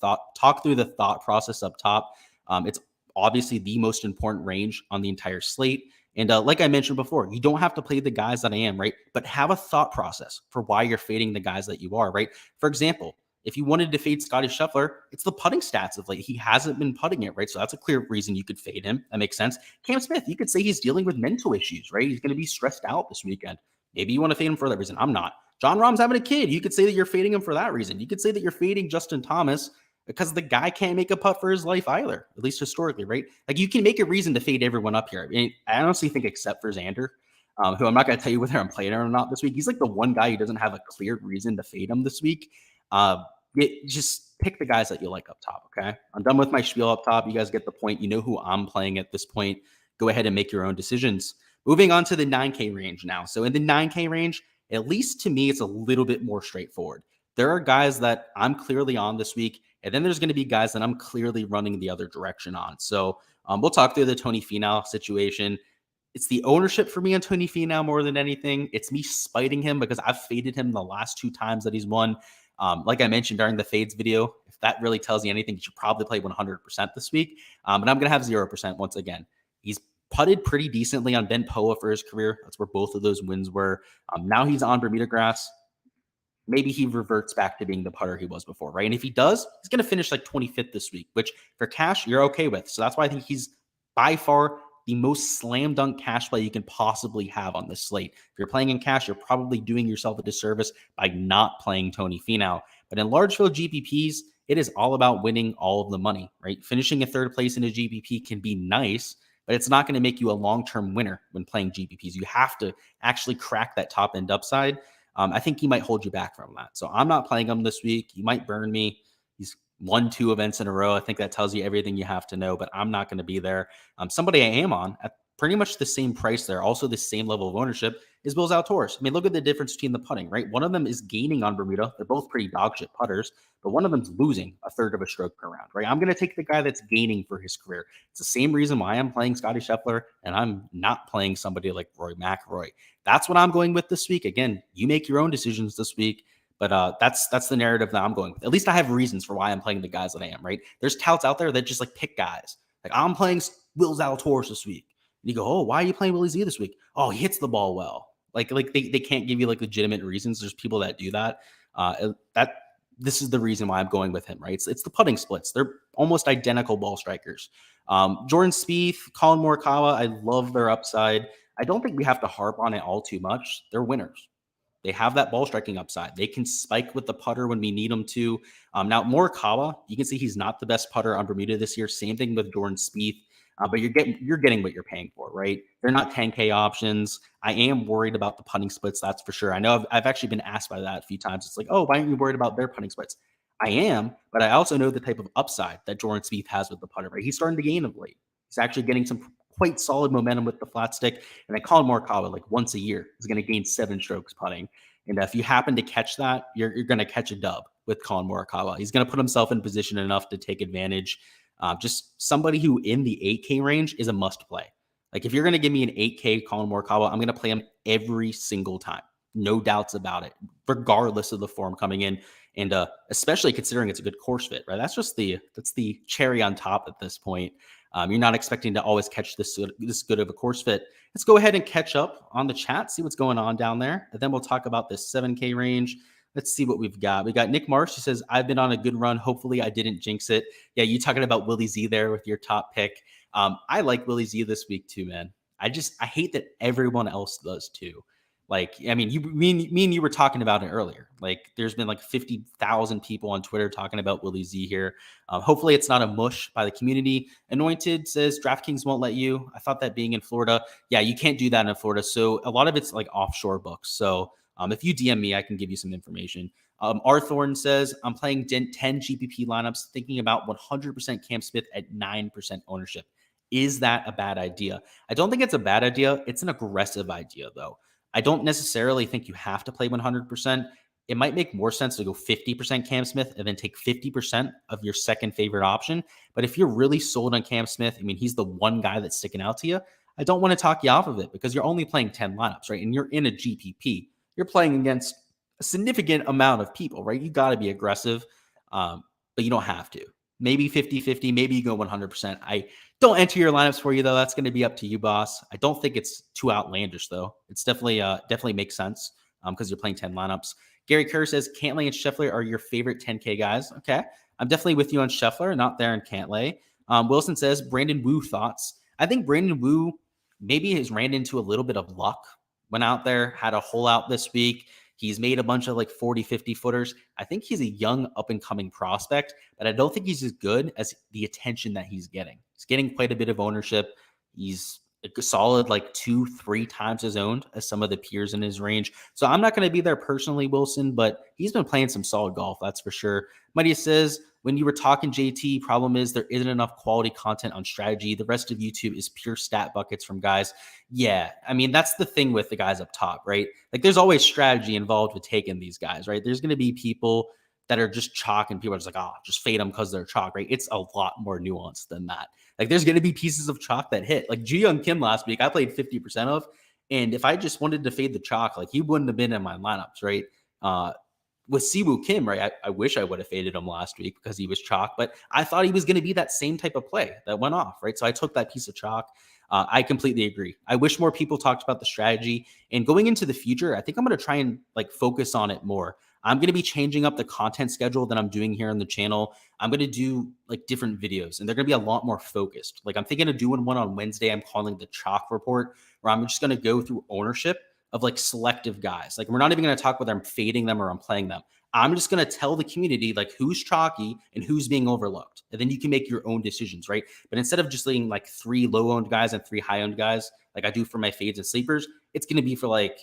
thought process up top. It's obviously the most important range on the entire slate. And like I mentioned before, you don't have to play the guys that I am, right? But have a thought process for why you're fading the guys that you are, right? For example, if you wanted to fade Scotty Scheffler, it's the putting stats of late. He hasn't been putting it, right? So that's a clear reason you could fade him. That makes sense. Cam Smith, you could say he's dealing with mental issues, right? He's going to be stressed out this weekend. Maybe you want to fade him for that reason. I'm not. John Rahm's having a kid. You could say that you're fading him for that reason. You could say that you're fading Justin Thomas because the guy can't make a putt for his life either, at least historically, right? Like you can make a reason to fade everyone up here. I mean, I honestly think except for Xander, who I'm not going to tell you whether I'm playing or not this week. He's like the one guy who doesn't have a clear reason to fade him this week. Just pick the guys that you like up top, okay? I'm done with my spiel up top. You guys get the point. You know who I'm playing at this point. Go ahead and make your own decisions. Moving on to the 9K range now. So in the 9K range, at least to me, it's a little bit more straightforward. There are guys that I'm clearly on this week, and then there's going to be guys that I'm clearly running the other direction on. So we'll talk through the Tony Finau situation. It's the ownership for me on Tony Finau more than anything. It's me spiting him because I've faded him the last 2 times that he's won. Like I mentioned during the fades video, if that really tells you anything, you should probably play 100% this week. But I'm going to have 0% once again. He's putted pretty decently on Ben Poa for his career. That's where both of those wins were. Now he's on Bermuda grass. Maybe he reverts back to being the putter he was before, right? And if he does, he's going to finish like 25th this week, which for cash, you're okay with. So that's why I think he's by far the most slam dunk cash play you can possibly have on this slate. If you're playing in cash, you're probably doing yourself a disservice by not playing Tony Finau. But in large field GPPs, it is all about winning all of the money, right? Finishing a 3rd place in a GPP can be nice, but it's not going to make you a long-term winner when playing GPPs. You have to actually crack that top end upside. I think he might hold you back from that. So I'm not playing him this week. He might burn me. He's won 2 events in a row. I think that tells you everything you have to know, but I'm not going to be there. Somebody I am on at pretty much the same price there, also the same level of ownership, is Will Zalatoris. I mean, look at the difference between the putting, right? One of them is gaining on Bermuda. They're both pretty dog shit putters, but one of them's losing a 1/3 of a stroke per round, right? I'm going to take the guy that's gaining for his career. It's the same reason why I'm playing Scotty Scheffler and I'm not playing somebody like Rory McIlroy. That's what I'm going with this week. Again, you make your own decisions this week, but that's the narrative that I'm going with. At least I have reasons for why I'm playing the guys that I am, right? There's touts out there that just like pick guys. Like I'm playing Will Zalatoris this week. And you go, oh, why are you playing Willie Z this week? Oh, he hits the ball well. Like they can't give you like legitimate reasons. There's people that do that. This is the reason why I'm going with him, right? It's the putting splits. They're almost identical ball strikers. Jordan Spieth, Colin Morikawa, I love their upside. I don't think we have to harp on it all too much. They're winners. They have that ball striking upside. They can spike with the putter when we need them to. Now, Morikawa, you can see he's not the best putter on Bermuda this year. Same thing with Jordan Spieth. But you're getting what you're paying for, right? They're not 10K options. I am worried about the putting splits, that's for sure. I know I've actually been asked by that a few times. It's like, oh, why aren't you worried about their putting splits? I am, but I also know the type of upside that Jordan Spieth has with the putter, right? He's starting to gain of late. He's actually getting some quite solid momentum with the flat stick. And I call Morikawa like once a year. He's going to gain 7 strokes putting. And if you happen to catch that, you're going to catch a dub with Colin Morikawa. He's going to put himself in position enough to take advantage. Just somebody who in the 8K range is a must play. Like if you're going to give me an 8K Colin Morikawa, I'm going to play him every single time. No doubts about it, regardless of the form coming in. And especially considering it's a good course fit, right? That's the cherry on top at this point. You're not expecting to always catch this good of a course fit. Let's go ahead and catch up on the chat, see what's going on down there. And then we'll talk about this 7K range. Let's see what we've got. We got Nick Marsh. He says, I've been on a good run. Hopefully I didn't jinx it. Yeah, you talking about Willie Z there with your top pick. I like Willie Z this week too, man. I hate that everyone else does too. Like, I mean, me and you were talking about it earlier. Like, there's been like 50,000 people on Twitter talking about Willie Z here. Hopefully it's not a mush by the community. Anointed says Draftkings won't let you. I thought that being in Florida. Yeah, you can't do that in Florida. So a lot of it's like offshore books. So if you DM me, I can give you some information. Arthorn says, I'm playing 10 GPP lineups, thinking about 100% Cam Smith at 9% ownership. Is that a bad idea? I don't think it's a bad idea. It's an aggressive idea, though. I don't necessarily think you have to play 100%. It might make more sense to go 50% Cam Smith and then take 50% of your second favorite option. But if you're really sold on Cam Smith, I mean, he's the one guy that's sticking out to you. I don't want to talk you off of it because you're only playing 10 lineups, right? And you're in a GPP. You're playing against a significant amount of people, right? You got to be aggressive, but you don't have to. Maybe 50-50, maybe you go 100%. I don't enter your lineups for you, though. That's going to be up to you, boss. I don't think it's too outlandish, though. It's definitely makes sense because you're playing 10 lineups. Gary Kerr says, Cantlay and Scheffler are your favorite 10K guys. Okay. I'm definitely with you on Scheffler, not there in Cantlay. Wilson says, Brandon Wu thoughts. I think Brandon Wu maybe has ran into a little bit of luck. Went out there, had a hole out this week. He's made a bunch of like 40, 50 footers. I think he's a young up and coming prospect, but I don't think he's as good as the attention that he's getting. He's getting quite a bit of ownership. He's a solid like 2-3 times as owned as some of the peers in his range. So I'm not going to be there personally, Wilson, but he's been playing some solid golf. That's for sure. Mighty says, when you were talking JT, problem is there isn't enough quality content on strategy. The rest of YouTube is pure stat buckets from guys. Yeah, I mean, that's the thing with the guys up top, right? Like there's always strategy involved with taking these guys, right? There's going to be people that are just chalk and people are just like, oh, just fade them because they're chalk, right? It's a lot more nuanced than that. Like there's going to be pieces of chalk that hit. Like Ji Young Kim last week, I played 50% of. And if I just wanted to fade the chalk, like he wouldn't have been in my lineups, right? With Siwoo Kim, right? I wish I would have faded him last week because he was chalk, but I thought he was going to be that same type of play that went off, right? So I took that piece of chalk. I completely agree. I wish more people talked about the strategy. And going into the future, I think I'm going to try and like focus on it more. I'm going to be changing up the content schedule that I'm doing here on the channel. I'm going to do like different videos and they're going to be a lot more focused. Like I'm thinking of doing one on Wednesday. I'm calling the chalk report where I'm just going to go through ownership of like selective guys. Like we're not even going to talk whether I'm fading them or I'm playing them. I'm just going to tell the community like who's chalky and who's being overlooked. And then you can make your own decisions, right? But instead of just letting like 3 low-owned guys and 3 high-owned guys, like I do for my fades and sleepers, it's going to be for like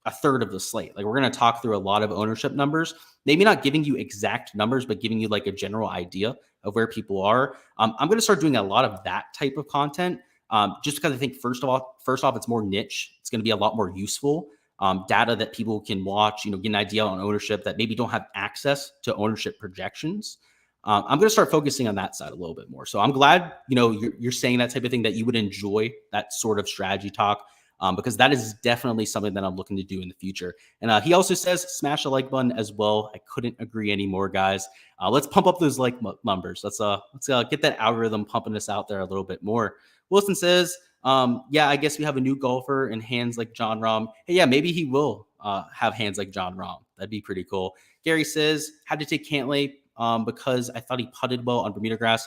a third of the slate. Like we're going to talk through a lot of ownership numbers, maybe not giving you exact numbers, but giving you like a general idea of where people are. I'm going to start doing a lot of that type of content just because I think first off, it's more niche. It's going to be a lot more useful data that people can watch, get an idea on ownership that maybe don't have access to ownership projections. I'm going to start focusing on that side a little bit more. So I'm glad, you're saying that type of thing, that you would enjoy that sort of strategy talk. Because that is definitely something that I'm looking to do in the future. And he also says, smash the like button as well. I couldn't agree anymore, guys. Let's pump up those like numbers. Let's get that algorithm pumping us out there a little bit more. Wilson says, yeah, I guess we have a new golfer in hands like John Rahm. Hey, yeah, maybe he will have hands like John Rahm. That'd be pretty cool. Gary says, had to take Cantlay because I thought he putted well on Bermuda grass.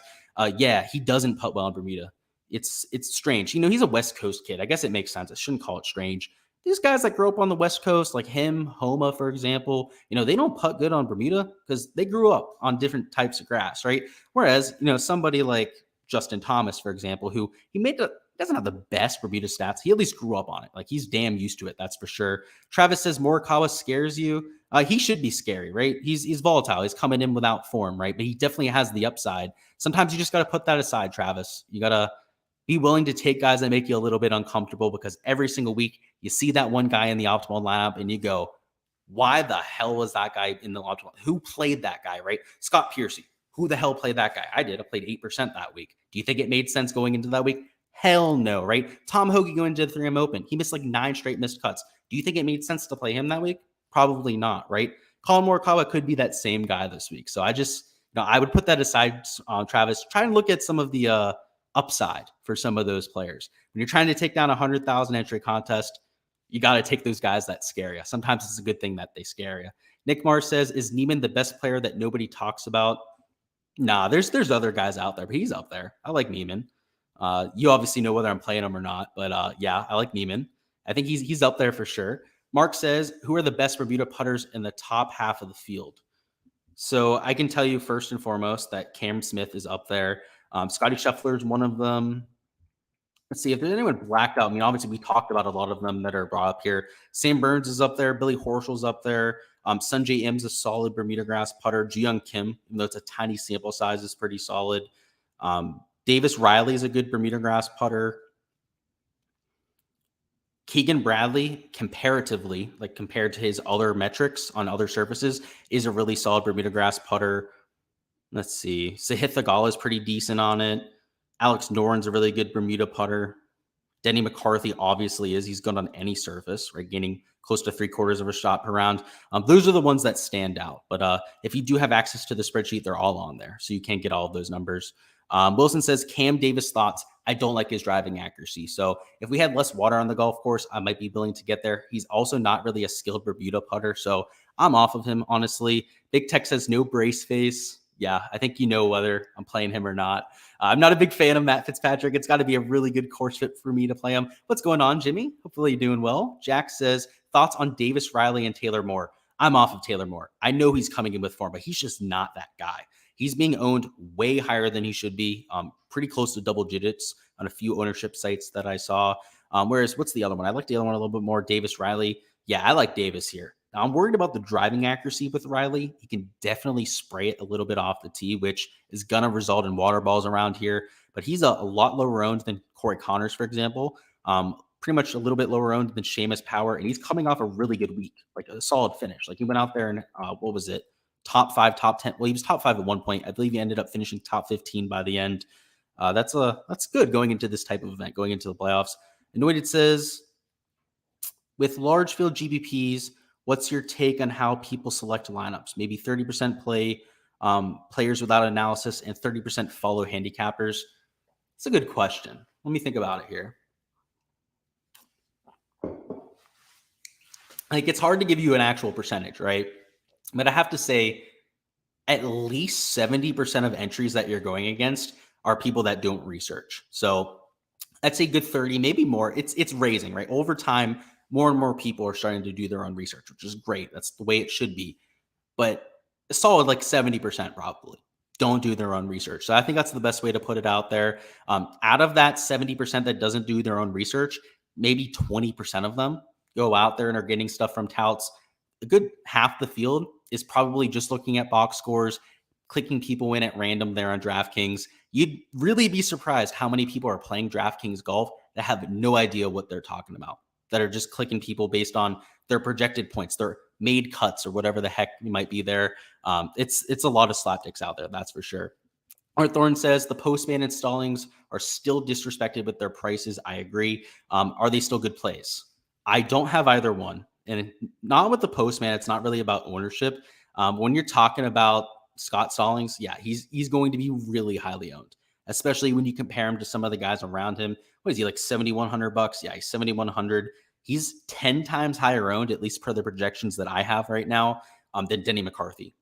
Yeah, he doesn't putt well on Bermuda. It's strange. He's a West Coast kid. I guess it makes sense. I shouldn't call it strange. these guys that grow up on the West Coast, like him, Homa, for example, they don't putt good on Bermuda because they grew up on different types of grass, right? Whereas, somebody like Justin Thomas, for example, who doesn't have the best Bermuda stats. He at least grew up on it. Like, he's damn used to it. That's for sure. Travis says Morikawa scares you. He should be scary, right? He's volatile. He's coming in without form, right? But he definitely has the upside. Sometimes you just got to put that aside, Travis. You got to be willing to take guys that make you a little bit uncomfortable, because every single week you see that one guy in the optimal lineup and you go, why the hell was that guy in the optimal? Who played that guy, right? Scott Piercy. Who the hell played that guy? I did. I played 8% that week. Do you think it made sense going into that week? Hell no, right? Tom Hoagie going into the 3M Open. He missed like 9 straight missed cuts. Do you think it made sense to play him that week? Probably not, right? Colin Morikawa could be that same guy this week. So I just, I would put that aside, Travis. Try and look at some of the upside for some of those players. When you're trying to take down a 100,000 entry contest, you got to take those guys that scare you. Sometimes it's a good thing that they scare you. Nick Mars says, is Neiman the best player that nobody talks about? Nah, there's other guys out there, but he's up there. I like Neiman. You obviously know whether I'm playing him or not, but yeah, I like Neiman. I think he's up there for sure. Mark says, who are the best Bermuda putters in the top half of the field? So I can tell you first and foremost that Cam Smith is up there. Scotty Scheffler is one of them. Let's see if there's anyone blacked out. I mean, obviously we talked about a lot of them that are brought up here. Sam Burns is up there. Billy Horschel's up there. Sunjay Im's a solid Bermuda grass putter. Ji-Young Kim, even though it's a tiny sample size, is pretty solid. Davis Riley is a good Bermuda grass putter. Keegan Bradley, comparatively, like compared to his other metrics on other surfaces, is a really solid Bermuda grass putter. Let's see. Sahith Theegala is pretty decent on it. Alex Noren's a really good Bermuda putter. Denny McCarthy obviously is. He's good on any surface, right? Gaining close to 3/4 of a shot per round. Those are the ones that stand out. But if you do have access to the spreadsheet, they're all on there. So you can't get all of those numbers. Wilson says, Cam Davis thoughts. I don't like his driving accuracy. So if we had less water on the golf course, I might be willing to get there. He's also not really a skilled Bermuda putter. So I'm off of him, honestly. Big Tech says no brace face. Yeah, I think you know whether I'm playing him or not. I'm not a big fan of Matt Fitzpatrick. It's got to be a really good course fit for me to play him. What's going on, Jimmy? Hopefully you're doing well. Jack says, thoughts on Davis Riley and Taylor Moore? I'm off of Taylor Moore. I know he's coming in with form, but he's just not that guy. He's being owned way higher than he should be, pretty close to double digits on a few ownership sites that I saw. Whereas, what's the other one? I like the other one a little bit more, Davis Riley. Yeah, I like Davis here. Now, I'm worried about the driving accuracy with Riley. He can definitely spray it a little bit off the tee, which is going to result in water balls around here. But he's a lot lower owned than Corey Connors, for example. Pretty much a little bit lower owned than Seamus Power. And he's coming off a really good week, like a solid finish. Like, he went out there and, what was it? Top 5, top 10. Well, he was top 5 at one point. I believe he ended up finishing top 15 by the end. That's good going into this type of event, going into the playoffs. Anointed says, with large field GPPs, what's your take on how people select lineups? Maybe 30% play players without analysis and 30% follow handicappers. It's a good question. Let me think about it here. Like, it's hard to give you an actual percentage, right? But I have to say, at least 70% of entries that you're going against are people that don't research. So I'd say good 30, maybe more. It's raising, right? Over time, more and more people are starting to do their own research, which is great. That's the way it should be. But a solid like 70% probably don't do their own research. So I think that's the best way to put it out there. Out of that 70% that doesn't do their own research, maybe 20% of them go out there and are getting stuff from touts. A good half the field is probably just looking at box scores, clicking people in at random there on DraftKings. You'd really be surprised how many people are playing DraftKings golf that have no idea what they're talking about, that are just clicking people based on their projected points, their made cuts, or whatever the heck might be there. It's a lot of slapdicks out there, that's for sure. Art Thorne says the postman installings are still disrespected with their prices. I agree. Are they still good plays? I don't have either one. And not with the postman. It's not really about ownership. When you're talking about Scott Stallings, yeah, he's going to be really highly owned, especially when you compare him to some of the guys around him. What is he, like $7,100? Yeah, he's 7,100. He's 10 times higher owned, at least per the projections that I have right now, than Denny McCarthy.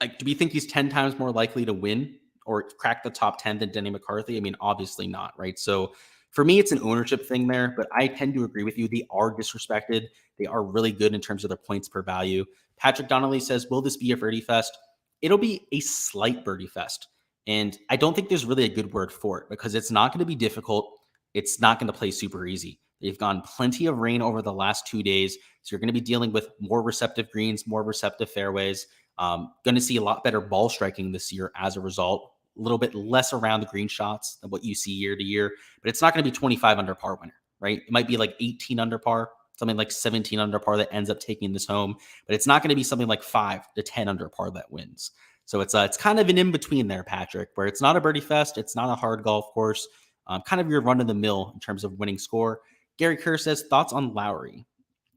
Like, do we think he's 10 times more likely to win or crack the top 10 than Denny McCarthy? I mean, obviously not, right? So For me, it's an ownership thing there, but I tend to agree with you. They are disrespected. They are really good in terms of their points per value. Patrick Donnelly says, will this be a birdie fest? It'll be a slight birdie fest. And I don't think there's really a good word for it because it's not going to be difficult. It's not going to play super easy. They've gone plenty of rain over the last 2 days. So you're going to be dealing with more receptive greens, more receptive fairways. Going to see a lot better ball striking this year as a result. A little bit less around the green shots than what you see year to year, but it's not going to be 25 under par winner, right? It might be like 18 under par, something like 17 under par that ends up taking this home, but it's not going to be something like 5 to 10 under par that wins. So it's kind of an in-between there, Patrick, where it's not a birdie fest. It's not a hard golf course. Kind of your run-of-the-mill in terms of winning score. Gary Kerr says, thoughts on Lowry?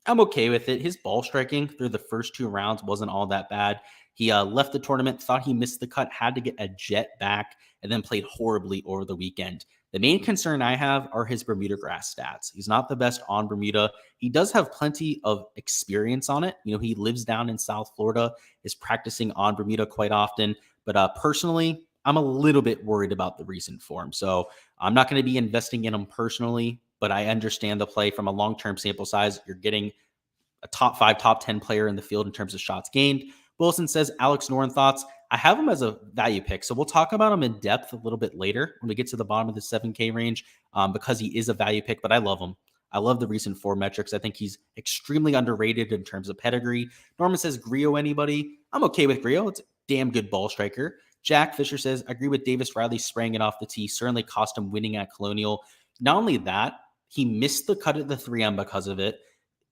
I'm okay with it. His ball striking through the first 2 rounds wasn't all that bad. He left the tournament, thought he missed the cut, had to get a jet back, and then played horribly over the weekend. The main concern I have are his Bermuda grass stats. He's not the best on Bermuda. He does have plenty of experience on it. You know, he lives down in South Florida, is practicing on Bermuda quite often. But personally, I'm a little bit worried about the recent form. So I'm not going to be investing in him personally, but I understand the play from a long-term sample size. You're getting a top 5, top 10 player in the field in terms of shots gained. Wilson says, Alex Noren thoughts. I have him as a value pick, so we'll talk about him in depth a little bit later when we get to the bottom of the 7K range because he is a value pick, but I love him. I love the recent form metrics. I think he's extremely underrated in terms of pedigree. Norman says, Griot anybody? I'm okay with Griot. It's a damn good ball striker. Jack Fisher says, I agree with Davis Riley spraying it off the tee. Certainly cost him winning at Colonial. Not only that, he missed the cut at the 3M because of it.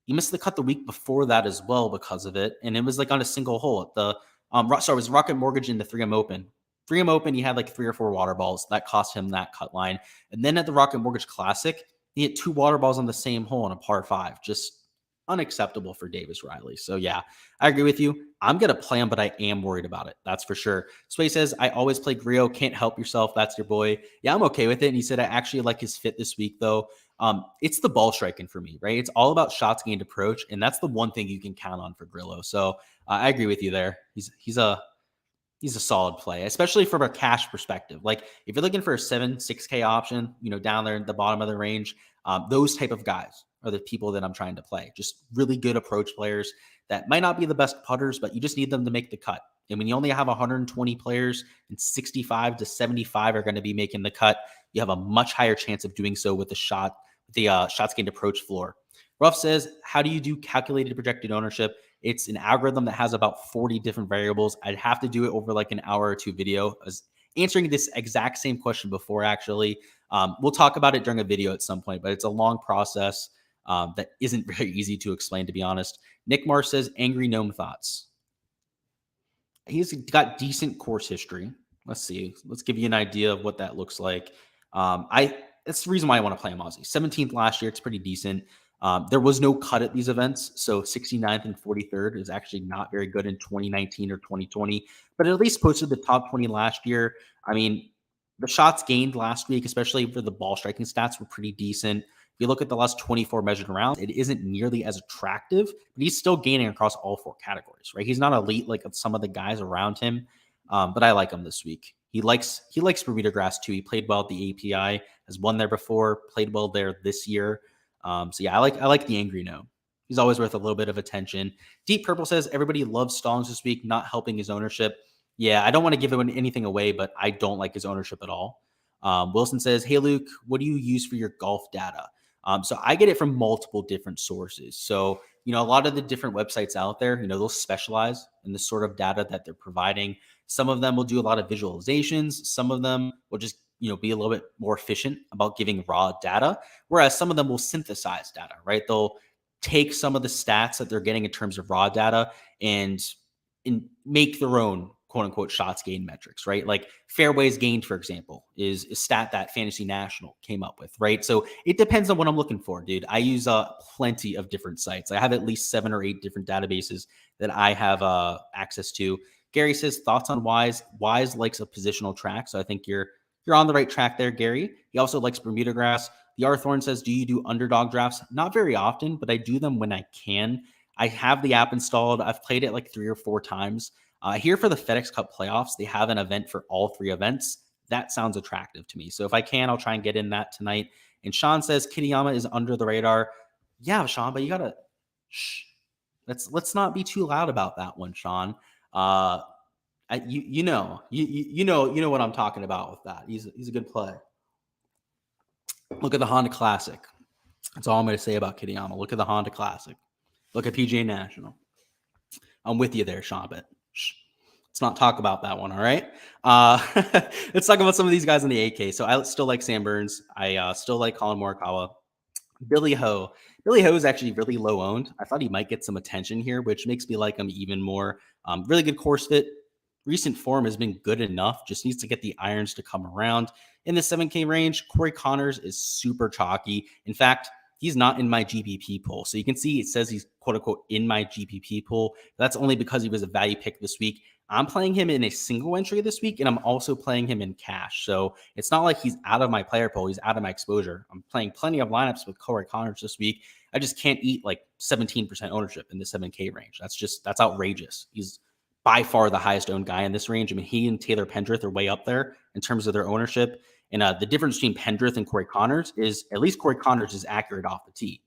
He missed the cut the week before that as well because of it. And it was like on a single hole at the, it was Rocket Mortgage in the 3M Open. 3M Open, he had like 3 or 4 water balls. That cost him that cut line. And then at the Rocket Mortgage Classic, he had 2 water balls on the same hole on a par 5. Just unacceptable for Davis Riley. So yeah, I agree with you. I'm going to play him, but I am worried about it. That's for sure. Sway says, I always play Griot. Can't help yourself. That's your boy. Yeah, I'm okay with it. And he said, I actually like his fit this week though. It's the ball striking for me, right? It's all about shots gained approach. And that's the one thing you can count on for Grillo. So I agree with you there. He's a solid play, especially from a cash perspective. Like if you're looking for a 6K option, you know, down there at the bottom of the range, those type of guys are the people that I'm trying to play. Just really good approach players that might not be the best putters, but you just need them to make the cut. And when you only have 120 players and 65 to 75 are going to be making the cut, you have a much higher chance of doing so with the shots gained approach floor. Ruff says, how do you do calculated projected ownership? It's an algorithm that has about 40 different variables. I'd have to do it over like an hour or 2 video. I was answering this exact same question before, actually. We'll talk about it during a video at some point, but it's a long process that isn't very easy to explain, to be honest. Nick Marr says, Angry Gnome thoughts. He's got decent course history. Let's see. Let's give you an idea of what that looks like. That's the reason why I want to play him Aussie. 17th last year. It's pretty decent. There was no cut at these events, so 69th and 43rd is actually not very good in 2019 or 2020, but at least posted the top 20 last year. I mean, the shots gained last week, especially for the ball striking stats, were pretty decent. If you look at the last 24 measured rounds, it isn't nearly as attractive, but he's still gaining across all 4 categories, right? He's not elite like some of the guys around him, but I like him this week. He likes Bermuda grass too. He played well at the API, has won there before, played well there this year. So yeah, I like the Angry Gnome. He's always worth a little bit of attention. Deep Purple says everybody loves Stallings this week, not helping his ownership. Yeah, I don't want to give anything away, but I don't like his ownership at all. Wilson says, hey, Luke, what do you use for your golf data? So I get it from multiple different sources. So, you know, a lot of the different websites out there, you know, they'll specialize in the sort of data that they're providing. Some of them will do a lot of visualizations. Some of them will just, you know, be a little bit more efficient about giving raw data, whereas some of them will synthesize data, right? They'll take some of the stats that they're getting in terms of raw data and make their own quote unquote shots gained metrics, right? Like fairways gained, for example, is a stat that Fantasy National came up with, right? So it depends on what I'm looking for, dude. I use plenty of different sites. I have at least 7 or 8 different databases that I have access to. Gary says, thoughts on Wise? Wise likes a positional track. So I think you're on the right track there, Gary. He also likes Bermuda grass. The R Thorn says, do you do underdog drafts? Not very often, but I do them when I can. I have the app installed. I've played it like 3 or 4 times. Here for the FedEx Cup playoffs, they have an event for all 3 events. that sounds attractive to me. So if I can, I'll try and get in that tonight. And Sean says Kitayama is under the radar. Yeah, Sean, but you gotta shh. Let's not be too loud about that one, Sean. You know what I'm talking about with that. He's a good play. Look at the Honda Classic. That's all I'm going to say about Kitayama. Look at the Honda Classic. Look at PGA National. I'm with you there, Sean, but shh. Let's not talk about that one, all right? Let's talk about some of these guys in the AK. So I still like Sam Burns. I still like Colin Morikawa. Billy Ho. Billy Ho is actually really low owned. I thought he might get some attention here, which makes me like him even more. Really good course fit. Recent form has been good enough. Just needs to get the irons to come around. In the 7K range, Corey Connors is super chalky. In fact, he's not in my GPP pool. So you can see it says he's quote unquote in my GPP pool. That's only because he was a value pick this week. I'm playing him in a single entry this week, and I'm also playing him in cash. So it's not like he's out of my player pool. He's out of my exposure. I'm playing plenty of lineups with Corey Connors this week. I just can't eat like 17% ownership in the 7K range. That's outrageous. He's by far the highest owned guy in this range. I mean, he and Taylor Pendrith are way up there in terms of their ownership. And the difference between Pendrith and Corey Connors is at least Corey Connors is accurate off the tee,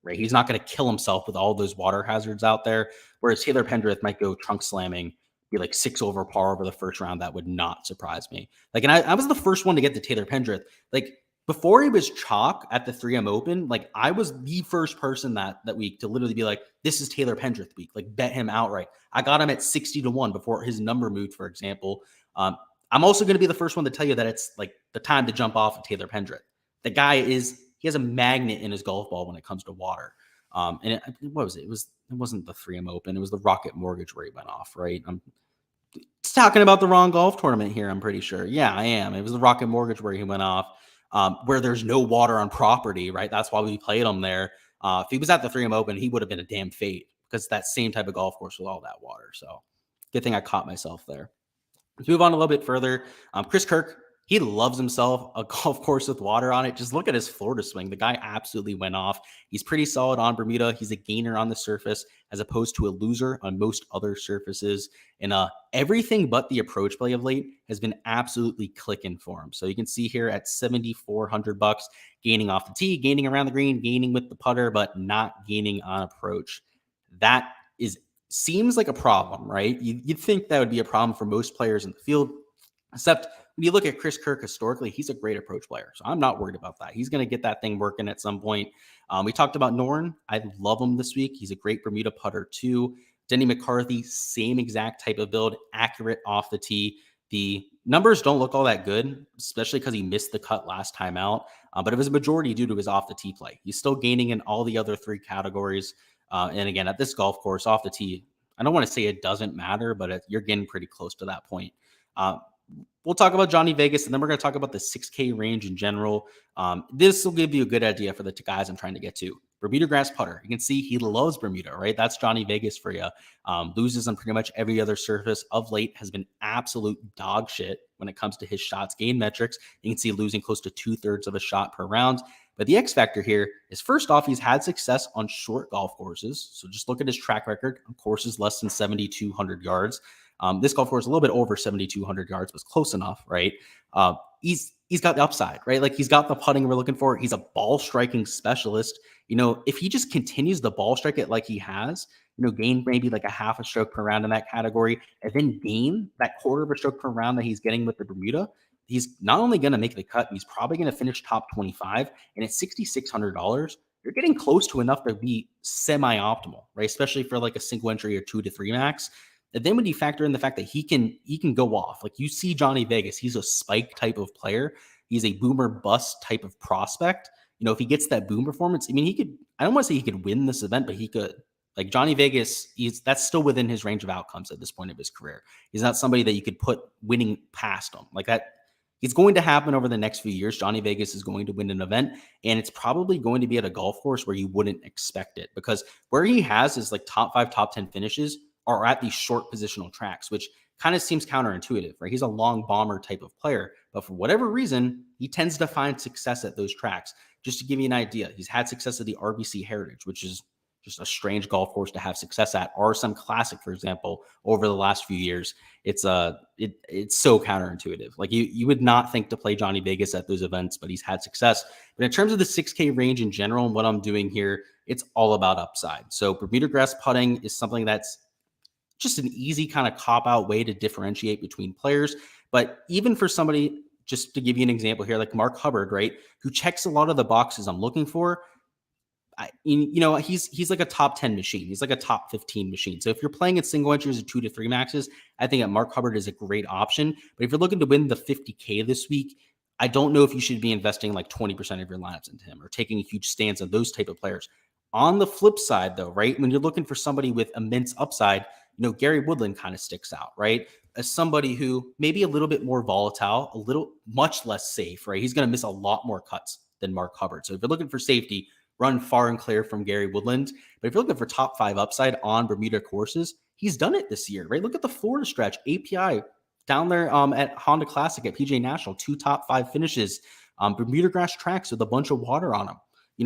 right? He's not going to kill himself with all those water hazards out there. Whereas Taylor Pendrith might go trunk slamming, be like 6 over par over the first round. That would not surprise me. Like, and I was the first one to get to Taylor Pendrith. Like before he was chalk at the 3M Open, like I was the first person that week to literally be like, this is Taylor Pendrith week, like bet him outright. I got him at 60-1 before his number moved, for example. I'm also going to be the first one to tell you that it's like the time to jump off of Taylor Pendrith. The guy he has a magnet in his golf ball when it comes to water. And what was it? It wasn't the 3M Open. It was the Rocket Mortgage where he went off, right? I'm talking about the wrong golf tournament here, I'm pretty sure. Yeah, I am. It was the Rocket Mortgage where he went off, where there's no water on property, right? That's why we played him there. If he was at the 3M Open, he would have been a damn fade because it's that same type of golf course with all that water. So good thing I caught myself there. Let's move on a little bit further. Chris Kirk, he loves himself a golf course with water on it. Just look at his Florida swing. The guy absolutely went off. He's pretty solid on Bermuda. He's a gainer on the surface as opposed to a loser on most other surfaces. And everything but the approach play of late has been absolutely clicking for him. So you can see here at $7,400, gaining off the tee, gaining around the green, gaining with the putter, but not gaining on approach. That seems like a problem, right? You'd think that would be a problem for most players in the field, except when you look at Chris Kirk historically, he's a great approach player. So I'm not worried about that. He's going to get that thing working at some point. We talked about Noren. I love him this week. He's a great Bermuda putter too. Denny McCarthy, same exact type of build, accurate off the tee. The numbers don't look all that good, especially because he missed the cut last time out. But it was a majority due to his off the tee play. He's still gaining in all the other 3 categories. And again, at this golf course, off the tee, I don't want to say it doesn't matter, but you're getting pretty close to that point. We'll talk about Johnny Vegas, and then we're going to talk about the 6K range in general. This will give you a good idea for the guys I'm trying to get to. Bermuda grass putter. You can see he loves Bermuda, right? That's Johnny Vegas for you. Loses on pretty much every other surface of late, has been absolute dog shit when it comes to his shots gain metrics. You can see losing close to 2/3 of a shot per round. But the X factor here is, first off, he's had success on short golf courses. So just look at his track record on courses less than 7,200 yards. This golf course, a little bit over 7,200 yards, was close enough, right? He's got the upside, right? Like he's got the putting we're looking for. He's a ball striking specialist. You know, if he just continues the ball strike it like he has, you know, gain maybe like a half a stroke per round in that category, and then gain that quarter of a stroke per round that he's getting with the Bermuda, he's not only going to make the cut, he's probably going to finish top 25. And at $6,600, you're getting close to enough to be semi-optimal, right? Especially for like a single entry or 2 to 3 max. And then when you factor in the fact that he can go off, like you see Johnny Vegas, he's a spike type of player. He's a boomer bust type of prospect. You know, if he gets that boom performance, I mean, I don't want to say he could win this event, but he could. Like Johnny Vegas, that's still within his range of outcomes at this point of his career. He's not somebody that you could put winning past him. Like that, it's going to happen over the next few years. Johnny Vegas is going to win an event, and it's probably going to be at a golf course where you wouldn't expect it, because where he has his like top 5, top 10 finishes are at these short positional tracks, which kind of seems counterintuitive, right? He's a long bomber type of player, but for whatever reason, he tends to find success at those tracks. Just to give you an idea, he's had success at the RBC Heritage, which is just a strange golf course to have success at. RSM Classic, for example, over the last few years, it's so counterintuitive. Like you would not think to play Johnny Vegas at those events, but he's had success. But in terms of the 6K range in general and what I'm doing here, it's all about upside. So Bermuda grass putting is something that's just an easy kind of cop-out way to differentiate between players. But even for somebody, just to give you an example here, like Mark Hubbard, right, who checks a lot of the boxes I'm looking for, he's like a top 10 machine. He's like a top 15 machine. So if you're playing at single entries or 2 to 3 maxes, I think that Mark Hubbard is a great option. But if you're looking to win the 50K this week, I don't know if you should be investing like 20% of your lineups into him or taking a huge stance on those type of players. On the flip side, though, right, when you're looking for somebody with immense upside, Gary Woodland kind of sticks out, right? As somebody who may be a little bit more volatile, much less safe, right? He's going to miss a lot more cuts than Mark Hubbard. So if you're looking for safety, run far and clear from Gary Woodland. But if you're looking for top 5 upside on Bermuda courses, he's done it this year, right? Look at the Florida stretch, API down there at Honda Classic at PGA National, 2 top 5 finishes, Bermuda grass tracks with a bunch of water on them.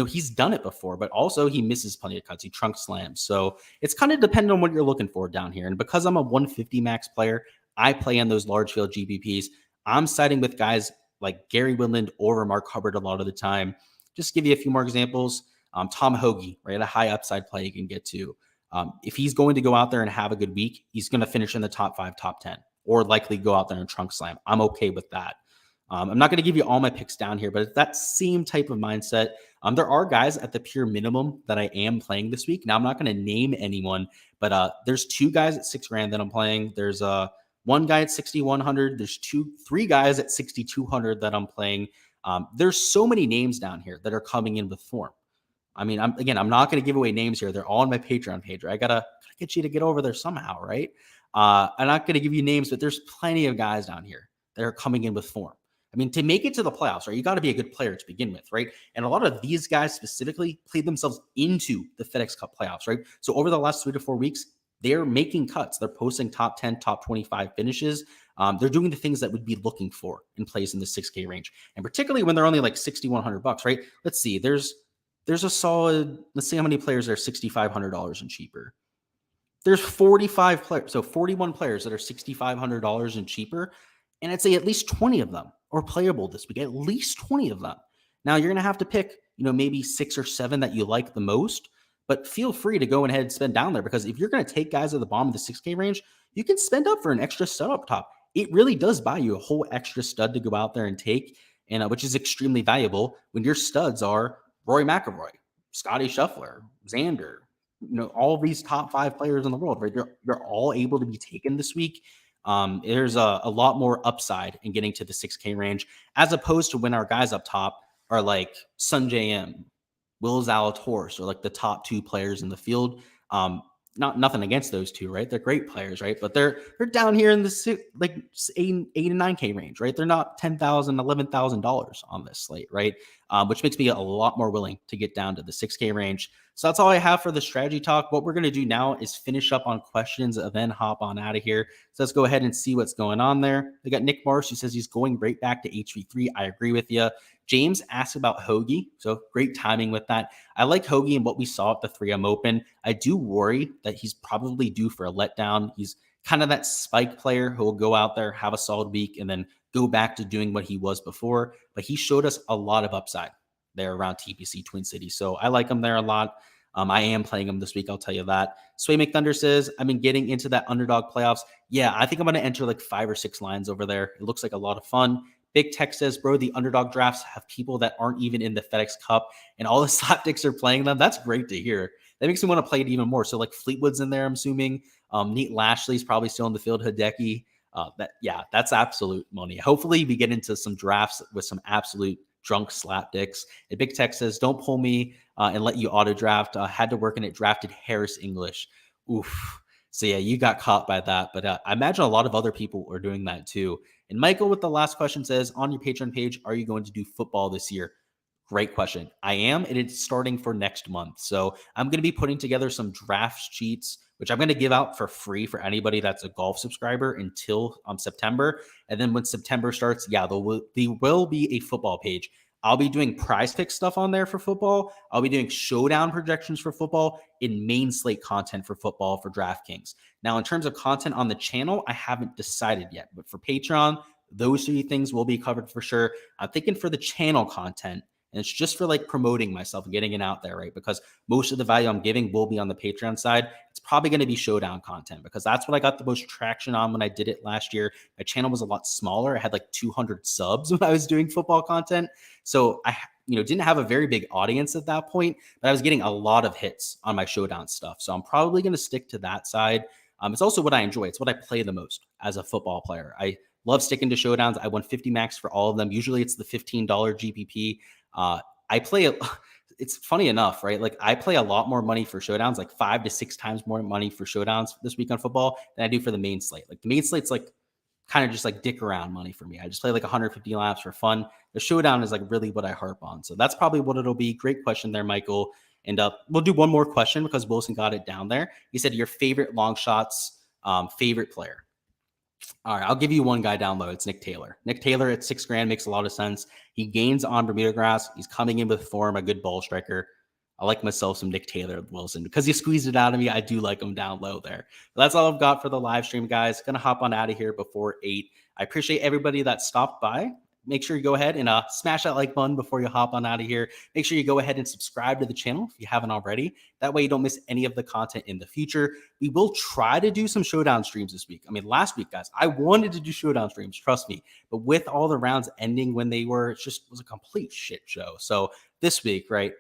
He's done it before, but also he misses plenty of cuts. He trunk slams. So it's kind of dependent on what you're looking for down here. And because I'm a 150 max player, I play on those large field GPPs. I'm siding with guys like Gary Woodland over Mark Hubbard a lot of the time. Just give you a few more examples. Tom Hoagie, right? A high upside play you can get to. If he's going to go out there and have a good week, he's going to finish in the top 5, top 10, or likely go out there and trunk slam. I'm okay with that. I'm not going to give you all my picks down here, but it's that same type of mindset. There are guys at the pure minimum that I am playing this week. Now, I'm not going to name anyone, but there's 2 guys at $6,000 that I'm playing. There's one guy at 6,100. There's 3 guys at 6,200 that I'm playing. There's so many names down here that are coming in with form. I mean, I'm not going to give away names here. They're all on my Patreon page. Right? I gotta get you to get over there somehow, right? I'm not going to give you names, but there's plenty of guys down here that are coming in with form. I mean, to make it to the playoffs, right, you got to be a good player to begin with, right? And a lot of these guys specifically played themselves into the FedEx Cup playoffs, right? So over the last 3 to 4 weeks, they're making cuts. They're posting top 10, top 25 finishes. They're doing the things that we'd be looking for in plays in the 6K range. And particularly when they're only like $6,100, right? Let's see, there's a solid, let's see how many players are $6,500 and cheaper. There's 45 players, so 41 players that are $6,500 and cheaper. And I'd say at least 20 of them are playable this week, at least 20 of them. Now, you're going to have to pick, maybe 6 or 7 that you like the most, but feel free to go ahead and spend down there, because if you're going to take guys at the bottom of the 6K range, you can spend up for an extra stud up top. It really does buy you a whole extra stud to go out there and take, and which is extremely valuable when your studs are Rory McIlroy, Scotty Scheffler, Xander, all these top 5 players in the world, right? They're all able to be taken this week. There's a lot more upside in getting to the 6K range, as opposed to when our guys up top are like Sungjae M, Will Zalatoris, or like the top 2 players in the field. Nothing against those 2, right? They're great players, right? But they're down here in the like 8 and 9K range, right? They're not $10,000, $11,000 on this slate, right? Which makes me a lot more willing to get down to the 6K range. So that's all I have for the strategy talk. What we're going to do now is finish up on questions and then hop on out of here. So let's go ahead and see what's going on there. We got Nick Marsh, who says he's going right back to HV3. I agree with you. James asked about Hoagie. So great timing with that. I like Hoagie and what we saw at the 3M Open. I do worry that he's probably due for a letdown. He's kind of that spike player who will go out there, have a solid week, and then go back to doing what he was before. But he showed us a lot of upside there around TPC Twin Cities. So I like him there a lot. I am playing him this week, I'll tell you that. Sway McThunder says, I've been getting into that underdog playoffs. Yeah, I think I'm going to enter like 5 or 6 lines over there. It looks like a lot of fun. Big Tech says, bro, the underdog drafts have people that aren't even in the FedEx Cup, and all the slapdicks are playing them. That's great to hear. That makes me want to play it even more. So like Fleetwood's in there, I'm assuming. Nate Lashley's probably still in the field. Hideki. That's absolute money. Hopefully we get into some drafts with some absolute drunk slapdicks. And Big Tech says, don't pull me and let you auto draft. Had to work in it, drafted Harris English. Oof. So yeah, you got caught by that. But I imagine a lot of other people are doing that too. And Michael with the last question says, on your Patreon page, are you going to do football this year? Great question. I am, and it's starting for next month. So I'm going to be putting together some draft sheets, which I'm going to give out for free for anybody that's a golf subscriber until September. And then when September starts, there will be a football page. I'll be doing prize pick stuff on there for football. I'll be doing showdown projections for football in main slate content for football for DraftKings. Now, in terms of content on the channel, I haven't decided yet, but for Patreon, those 3 things will be covered for sure. I'm thinking for the channel content, and it's just for like promoting myself and getting it out there, right? Because most of the value I'm giving will be on the Patreon side. It's probably going to be showdown content because that's what I got the most traction on when I did it last year. My channel was a lot smaller. I had like 200 subs when I was doing football content. So I didn't have a very big audience at that point, but I was getting a lot of hits on my showdown stuff. So I'm probably going to stick to that side. It's also what I enjoy. It's what I play the most as a football player. I love sticking to showdowns. I won 50 max for all of them. Usually it's the $15 GPP. I play, it's funny enough, right? Like I play a lot more money for showdowns, like 5 to 6 times more money for showdowns this week on football than I do for the main slate. Like the main slate's like kind of just like dick around money for me. I just play like 150 laps for fun. The showdown is like really what I harp on. So that's probably what it'll be. Great question there, Michael. And we'll do one more question because Wilson got it down there. He said your favorite long shots, favorite player. All right, I'll give you one guy down low. It's Nick Taylor. Nick Taylor at $6,000 makes a lot of sense. He gains on Bermuda grass. He's coming in with form, a good ball striker. I like myself some Nick Taylor with Wilson because he squeezed it out of me. I do like him down low there. But that's all I've got for the live stream, guys. Gonna hop on out of here before 8. I appreciate everybody that stopped by. Make sure you go ahead and smash that like button before you hop on out of here. Make sure you go ahead and subscribe to the channel if you haven't already. That way you don't miss any of the content in the future. We will try to do some showdown streams this week. I mean, last week, guys, I wanted to do showdown streams, trust me. But with all the rounds ending when they were, it just was a complete shit show. So this week, right,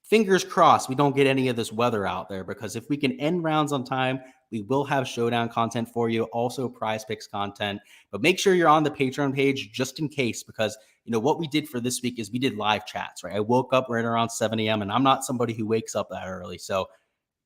fingers crossed we don't get any of this weather out there, because if we can end rounds on time, we will have showdown content for you, also prize picks content. But make sure you're on the Patreon page just in case, because what we did for this week is we did live chats, right? I woke up right around 7 a.m. and I'm not somebody who wakes up that early. So I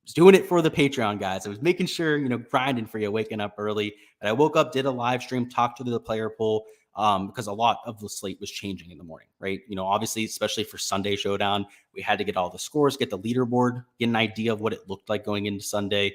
was doing it for the Patreon guys. I was making sure, grinding for you, waking up early. And I woke up, did a live stream, talked to the player pool, because a lot of the slate was changing in the morning, right? Obviously, especially for Sunday Showdown, we had to get all the scores, get the leaderboard, get an idea of what it looked like going into Sunday.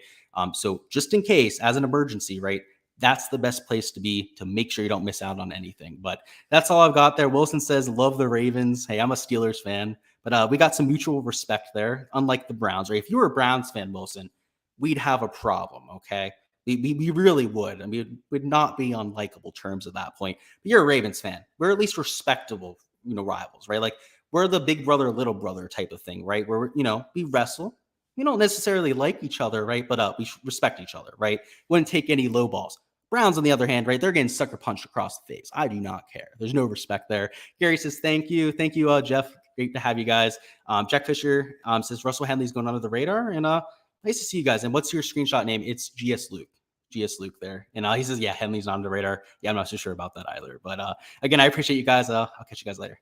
So just in case, as an emergency, right, that's the best place to be to make sure you don't miss out on anything. But that's all I've got there. Wilson says, love the Ravens. Hey, I'm a Steelers fan, but we got some mutual respect there, unlike the Browns, right? If you were a Browns fan, Wilson, we'd have a problem, okay? We really would. I mean, we'd not be on likable terms at that point. But you're a Ravens fan. We're at least respectable, rivals, right? Like we're the big brother, little brother type of thing, right? Where, we wrestle. We don't necessarily like each other, right? But we respect each other, right? Wouldn't take any low balls. Browns, on the other hand, right? They're getting sucker punched across the face. I do not care. There's no respect there. Gary says, thank you. Thank you, Jeff. Great to have you guys. Jack Fisher says, Russell Henley's going under the radar. And nice to see you guys. And what's your screenshot name? It's Gsluke. Gsluke there. And he says, yeah, Henley's not on the radar. Yeah, I'm not so sure about that either. But again, I appreciate you guys. I'll catch you guys later.